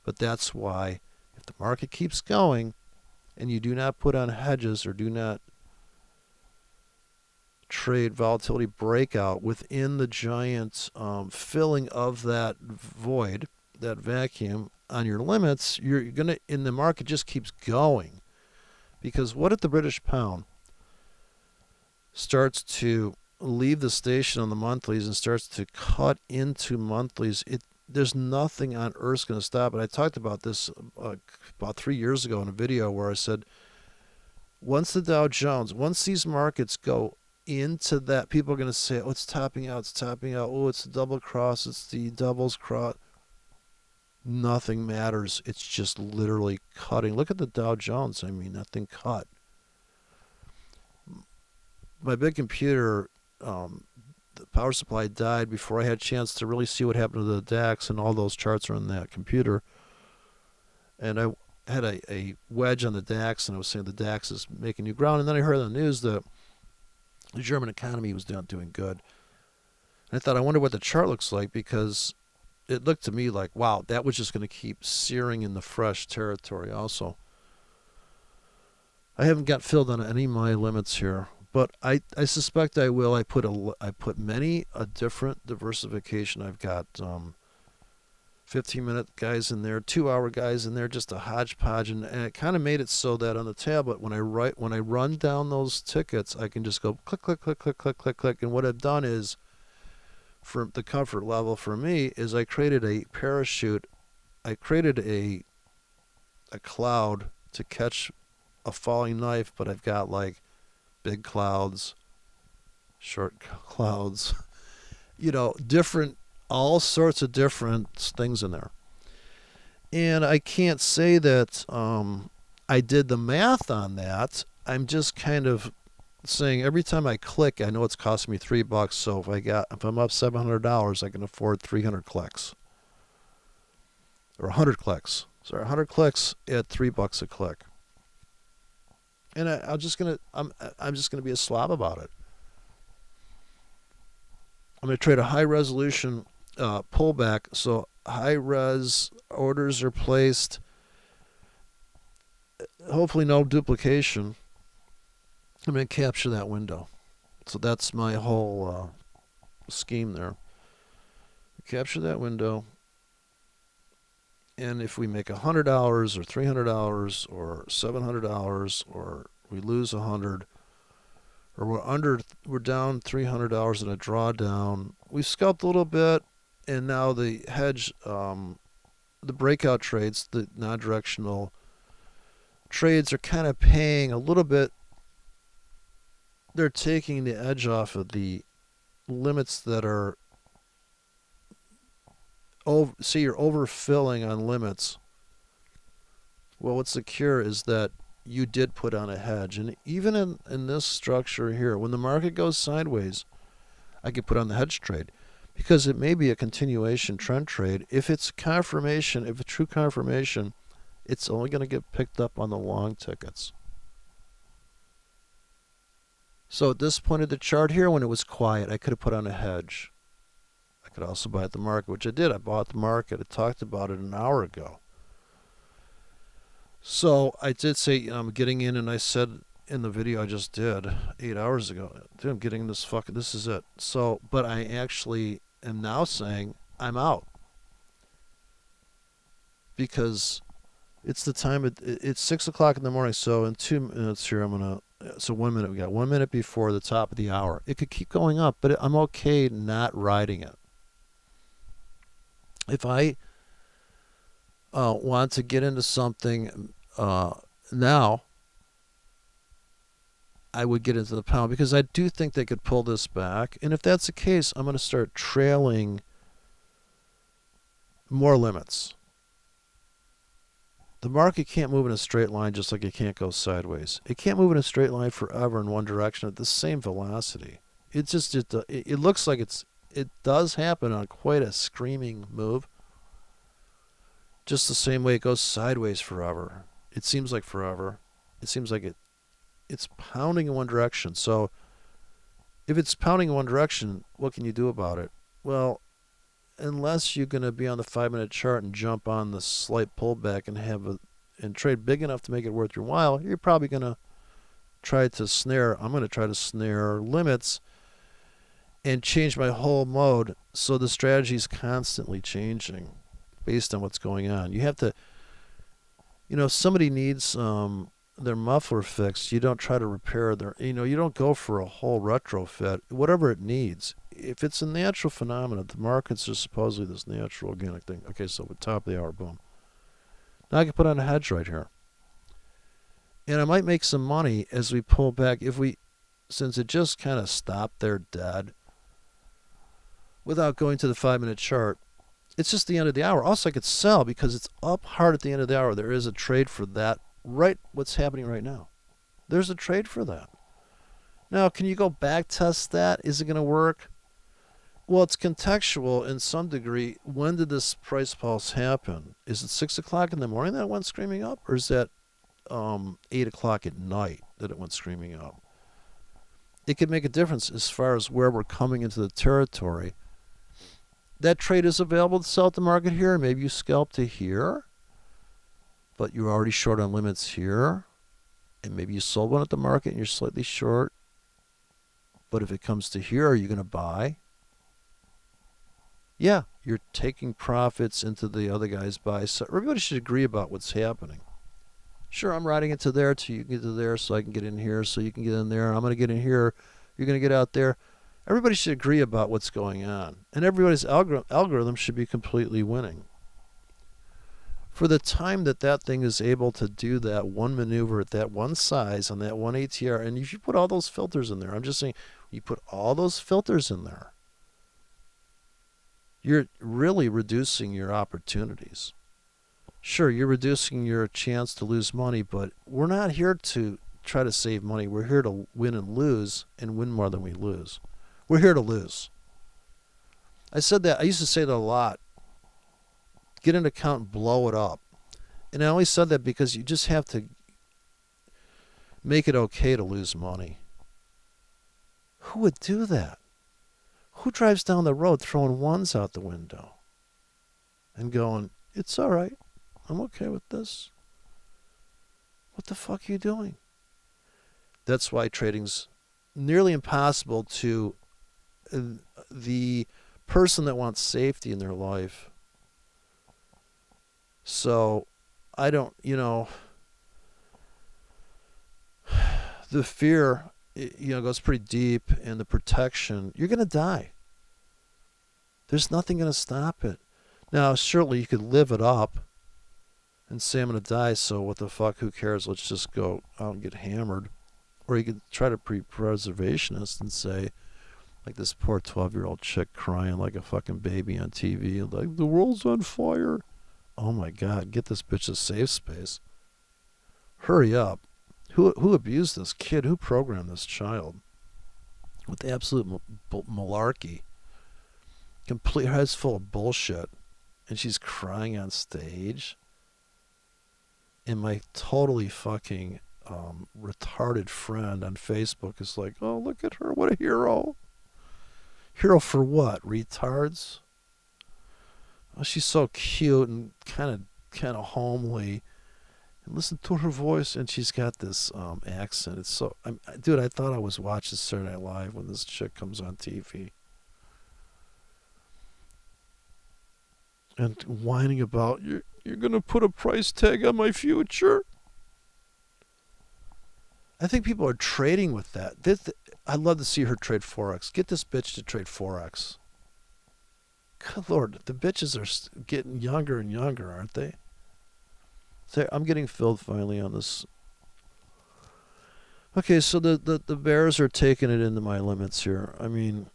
A: but that's why if the market keeps going and you do not put on hedges or do not trade volatility breakout within the giant filling of that void, that vacuum on your limits, you're going to, and the market just keeps going. Because what if the British pound starts to leave the station on the monthlies and starts to cut into monthlies? there's nothing on earth's going to stop it. I talked about this about 3 years ago in a video where I said, once the Dow Jones, once these markets go into that, people are going to say, oh, it's topping out, it's topping out. Oh, it's the double cross, it's the doubles cross. Nothing matters. It's just literally cutting. Look at the Dow Jones. I mean, that thing cut. My big computer, the power supply died before I had a chance to really see what happened to the DAX, and all those charts are in that computer. And I had a wedge on the DAX, and I was saying the DAX is making new ground. And then I heard on the news that the German economy was not doing good. And I thought, I wonder what the chart looks like, because it looked to me like, wow, that was just going to keep searing in the fresh territory also. I haven't got filled on any of my limits here, but I suspect I will. I put many a different diversification. I've got 15-minute guys in there, 2-hour guys in there, just a hodgepodge, and it kind of made it so that on the tablet, when I run down those tickets, I can just go click, click, click, click, click, click, click. And what I've done is, for the comfort level for me, is I created a parachute. I created a cloud to catch a falling knife, but I've got like big clouds, short clouds, different, all sorts of different things in there. And I can't say that I did the math on that. I'm just kind of saying every time I click, I know it's costing me $3. So if I'm up $700, I can afford 300 clicks or 100 clicks. So 100 clicks at $3 a click. And I'm just gonna be a slob about it. I'm gonna trade a high resolution pullback. So high res orders are placed. Hopefully no duplication. I'm going to capture that window. So that's my whole scheme there. Capture that window. And if we make $100 or $300 or $700 or we lose 100, or we're down $300 in a drawdown, we scalped a little bit, and now the hedge, the breakout trades, the non-directional trades are kind of paying a little bit. They're taking the edge off of the limits that are see, you're overfilling on limits. Well, what's the cure is that you did put on a hedge. And even in this structure here, when the market goes sideways, I could put on the hedge trade, because it may be a continuation trend trade. If it's confirmation, if a true confirmation, it's only going to get picked up on the long tickets. So at this point of the chart here, when it was quiet, I could have put on a hedge. I could also buy at the market, which I did. I bought the market. I talked about it an hour ago. So I did say, I'm getting in, and I said in the video I just did 8 hours ago, dude, I'm getting this this is it. So, but I actually am now saying I'm out, because it's the time, it's 6 o'clock in the morning. So in 2 minutes here, so 1 minute, we got 1 minute before the top of the hour. It could keep going up, but I'm okay not riding it. If I want to get into something now, I would get into the pound, because I do think they could pull this back. And if that's the case, I'm going to start trailing more limits. The market can't move in a straight line, just like it can't go sideways. It can't move in a straight line forever in one direction at the same velocity. It looks like it does happen on quite a screaming move, just the same way it goes sideways forever. It seems like forever. It seems like it's pounding in one direction. So if it's pounding in one direction, what can you do about it? Well, unless you're going to be on the 5-minute chart and jump on the slight pullback and trade big enough to make it worth your while, you're probably going to try to snare. I'm going to try to snare limits and change my whole mode, so the strategy is constantly changing based on what's going on. You have to, if somebody needs their muffler fixed, you don't try to repair you don't go for a whole retrofit. Whatever it needs, if it's a natural phenomenon, the markets are supposedly this natural organic thing. Okay, so at top of the hour, boom. Now I can put on a hedge right here. And I might make some money as we pull back. Since it just kind of stopped there dead, without going to the 5-minute chart, it's just the end of the hour. Also, I could sell because it's up hard at the end of the hour. There is a trade for that, right? What's happening right now? There's a trade for that. Now, can you go back test that? Is it going to work? Well, it's contextual in some degree. When did this price pulse happen? Is it 6 o'clock in the morning that it went screaming up? Or is that 8 o'clock at night that it went screaming up? It could make a difference as far as where we're coming into the territory. That trade is available to sell at the market here. Maybe you scalp to here, but you're already short on limits here. And maybe you sold one at the market and you're slightly short. But if it comes to here, are you going to buy? Yeah, you're taking profits into the other guy's buy. So everybody should agree about what's happening. Sure, I'm riding it to there till you get to there so I can get in here so you can get in there. I'm going to get in here. You're going to get out there. Everybody should agree about what's going on. And everybody's algorithm should be completely winning. For the time that thing is able to do that one maneuver at that one size on that one ATR, and if you put all those filters in there, I'm just saying, you put all those filters in there, you're really reducing your opportunities. Sure, you're reducing your chance to lose money, but we're not here to try to save money. We're here to win and lose and win more than we lose. We're here to lose. I used to say that a lot. Get an account and blow it up. And I only said that because you just have to make it okay to lose money. Who would do that? Who drives down the road throwing ones out the window and going, it's all right. I'm okay with this. What the fuck are you doing? That's why trading's nearly impossible to the person that wants safety in their life. So I don't, the fear, goes pretty deep, and the protection, you're going to die. There's nothing going to stop it. Now, certainly you could live it up and say, I'm going to die, so what the fuck, who cares? Let's just go out and get hammered. Or you could try to be preservationist and say, like this poor 12-year-old chick crying like a fucking baby on TV, like, the world's on fire. Oh my God, get this bitch a safe space. Hurry up. Who abused this kid? Who programmed this child? With absolute malarkey. Complete head's full of bullshit. And she's crying on stage. And my totally fucking retarded friend on Facebook is like, oh, look at her, what a hero. Hero for what? Retards? Oh, she's so cute and kind of homely. And listen to her voice, and she's got this accent. It's so, dude, I thought I was watching Saturday Night Live when this chick comes on TV. And whining about, you're going to put a price tag on my future? I think people are trading with that. I'd love to see her trade forex. Get this bitch to trade forex. Good Lord, the bitches are getting younger and younger, aren't they? So I'm getting filled finally on this. Okay, so the bears are taking it into my limits here. I mean,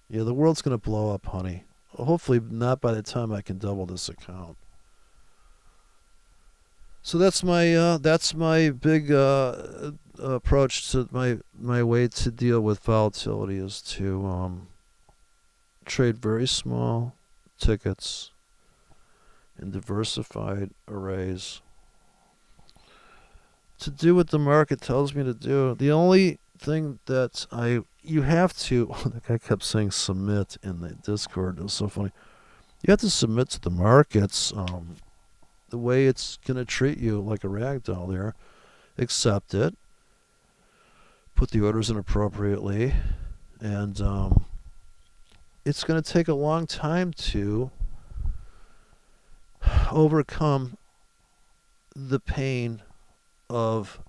A: yeah, the world's going to blow up, honey. Hopefully not by the time I can double this account. So that's my big approach to my way to deal with volatility is to trade very small tickets in diversified arrays to do what the market tells me to do. The only thing that you have to, the guy kept saying submit in the Discord. It was so funny. You have to submit to the markets the way it's going to treat you like a rag doll there. Accept it. Put the orders in appropriately. And it's going to take a long time to overcome the pain of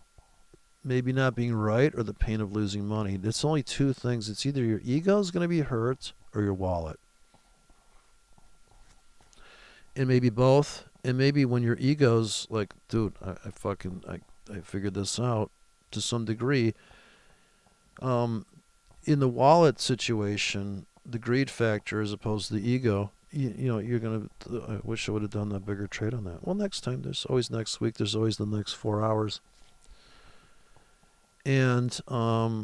A: maybe not being right or the pain of losing money. It's only two things. It's either your ego is going to be hurt or your wallet. And maybe both. And maybe when your ego's like, dude, I figured this out to some degree. In the wallet situation, the greed factor as opposed to the ego, you're going to, I wish I would have done a bigger trade on that. Well, next time, there's always next week, there's always the next 4 hours. And I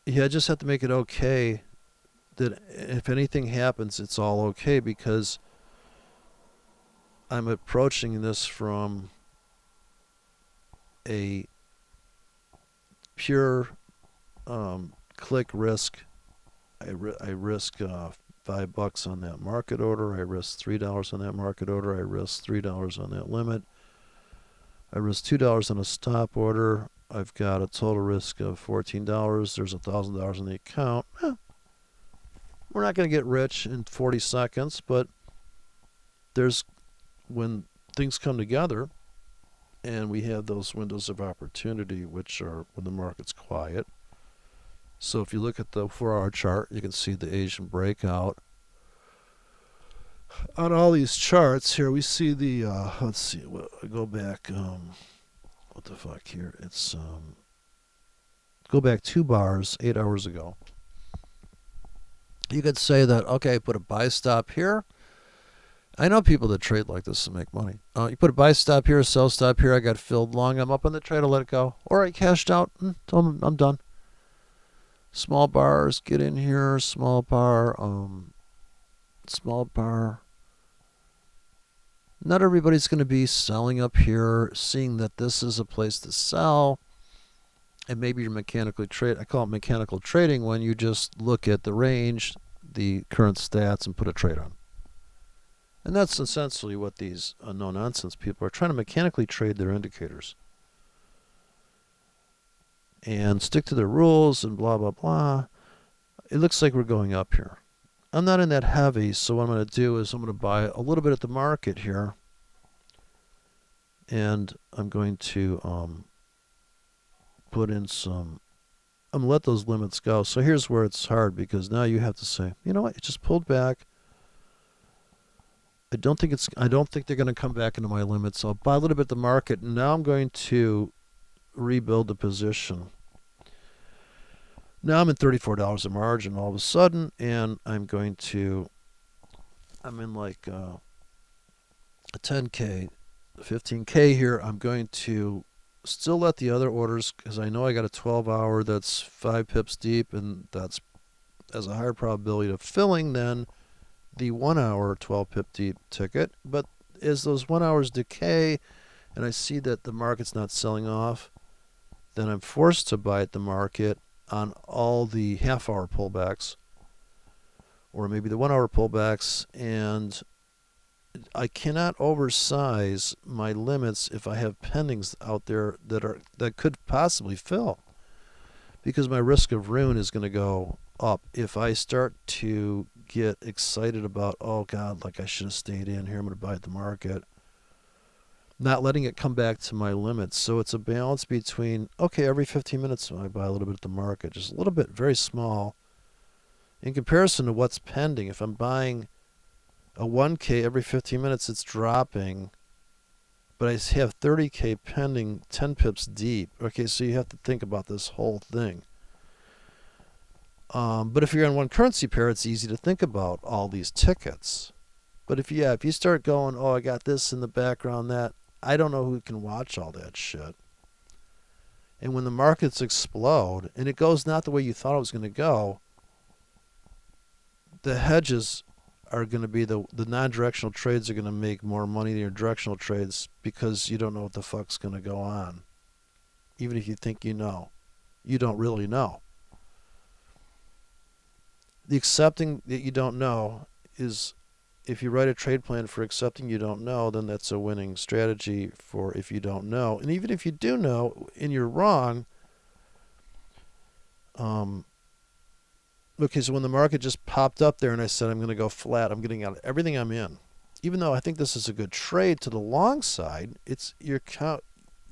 A: just have to make it okay that if anything happens, it's all okay, because I'm approaching this from a pure click risk. I risk $5 on that market order. I risk $3 on that market order. I risk $3 on that limit. I risk $2 on a stop order. I've got a total risk of $14. There's $1,000 in the account. We're not going to get rich in 40 seconds, but when things come together and we have those windows of opportunity, which are when the market's quiet. So if you look at the 4-hour chart, you can see the Asian breakout. On all these charts here, we see the, let's see, go back, what the fuck here? It's, go back 2 bars, 8 hours ago. You could say that, okay, put a buy stop here. I know people that trade like this to make money. You put a buy stop here, a sell stop here. I got filled long. I'm up on the trade. I let it go. Or I cashed out. I'm done. Small bars, get in here. Small bar. Small bar. Not everybody's going to be selling up here, seeing that this is a place to sell. And maybe you're mechanically trade. I call it mechanical trading when you just look at the range, the current stats, and put a trade on. And that's essentially what these no-nonsense people are trying to mechanically trade their indicators. And stick to their rules and blah, blah, blah. It looks like we're going up here. I'm not in that heavy, so what I'm going to do is I'm going to buy a little bit at the market here. And I'm going to put in some... I'm going to let those limits go. So here's where it's hard, because now you have to say, you know what, it just pulled back. I don't think they're going to come back into my limits. I'll buy a little bit at the market. And now I'm going to rebuild the position. Now I'm at $34 a margin all of a sudden, and I'm in like a 10K, 15K here. I'm going to still let the other orders, because I know I got a 12-hour that's 5 pips deep, and that's has a higher probability of filling than the 1-hour 12 pip deep ticket. But as those 1 hours decay and I see that the market's not selling off, then I'm forced to buy at the market on all the half-hour pullbacks, or maybe the 1-hour pullbacks, and I cannot oversize my limits if I have pendings out there that could possibly fill, because my risk of ruin is going to go up if I start to get excited about, oh God, like I should have stayed in here, I'm going to buy at the market, not letting it come back to my limits. So it's a balance between, okay, every 15 minutes I buy a little bit at the market, just a little bit, very small, in comparison to what's pending. If I'm buying a 1K every 15 minutes, it's dropping, but I have 30K pending 10 pips deep. Okay, so you have to think about this whole thing. But if you're on one currency pair, it's easy to think about all these tickets. But if you start going, oh, I got this in the background, that, I don't know who can watch all that shit. And when the markets explode and it goes not the way you thought it was going to go, the hedges are going to be the non-directional trades are going to make more money than your directional trades, because you don't know what the fuck's going to go on. Even if you think you know, you don't really know. The accepting that you don't know is, if you write a trade plan for accepting you don't know, then that's a winning strategy for if you don't know. And even if you do know and you're wrong, okay, so when the market just popped up there and I said I'm going to go flat, I'm getting out everything I'm in. Even though I think this is a good trade to the long side, it's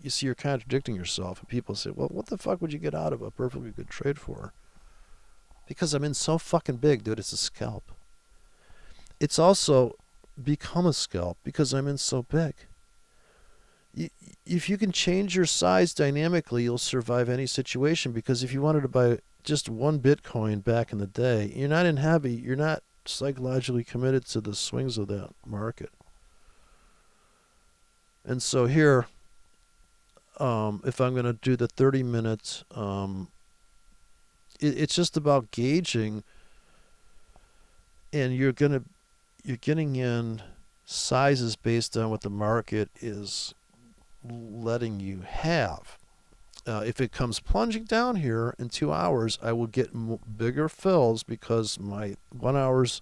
A: you see you're contradicting yourself, and people say, well, what the fuck would you get out of a perfectly good trade for? Because I'm in so fucking big, dude. It's a scalp. It's also become a scalp because I'm in so big. If you can change your size dynamically, you'll survive any situation. Because if you wanted to buy just one Bitcoin back in the day, you're not in heavy. You're not psychologically committed to the swings of that market. And so here, if I'm going to do the 30 minutes, it's just about gauging, and you're getting in sizes based on what the market is letting you have. If it comes plunging down here in 2 hours, I will get bigger fills because my 1 hours,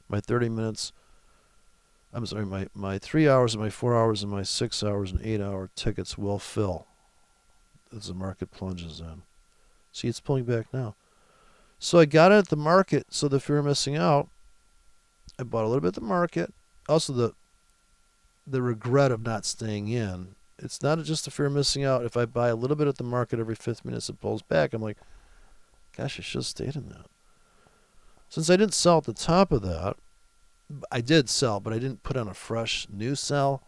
A: my 30 minutes, I'm sorry, my 3 hours and my 4 hours and my 6 hours and 8 hour tickets will fill as the market plunges in. See, it's pulling back now. So I got it at the market, so the fear of missing out, I bought a little bit at the market. Also the regret of not staying in. It's not just the fear of missing out. If I buy a little bit at the market every 5 minutes, it pulls back. I'm like, gosh, I should have stayed in that. Since I didn't sell at the top of that, I did sell, but I didn't put on a fresh new sell.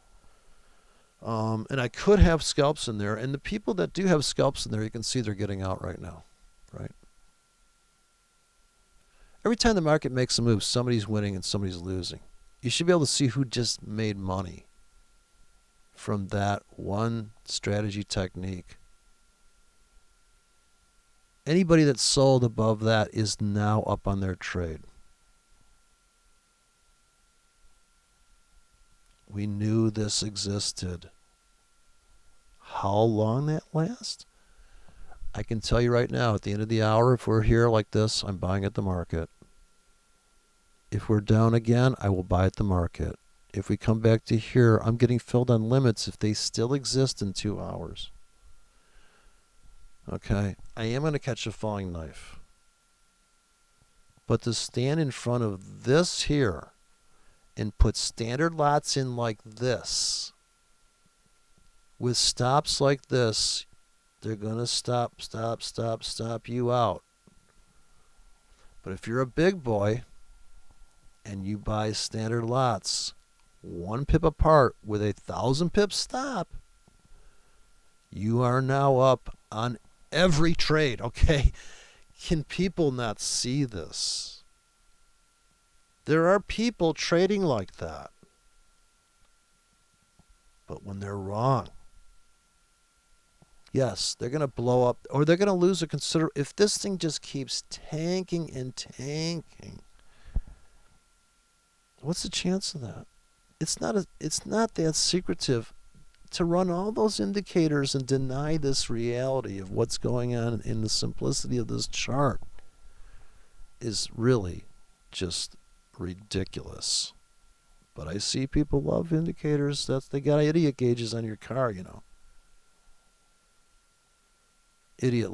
A: And I could have scalps in there. And the people that do have scalps in there, you can see they're getting out right now, right? Every time the market makes a move, somebody's winning and somebody's losing. You should be able to see who just made money from that one strategy technique. Anybody that sold above that is now up on their trade. We knew this existed. How long that lasts? I can tell you right now, at the end of the hour, if we're here like this, I'm buying at the market. If we're down again, I will buy at the market. If we come back to here, I'm getting filled on limits if they still exist in 2 hours. Okay, I am going to catch a falling knife. But to stand in front of this here and put standard lots in like this, with stops like this, they're going to stop you out. But if you're a big boy and you buy standard lots, 1 pip apart with a 1,000 pip stop, you are now up on every trade, okay? Can people not see this? There are people trading like that. But when they're wrong, yes, they're going to blow up, or they're going to lose a considerable. If this thing just keeps tanking and tanking, what's the chance of that? It's not that secretive. To run all those indicators and deny this reality of what's going on in the simplicity of this chart is really just ridiculous. But I see people love indicators. They got idiot gauges on your car, you know. Idiot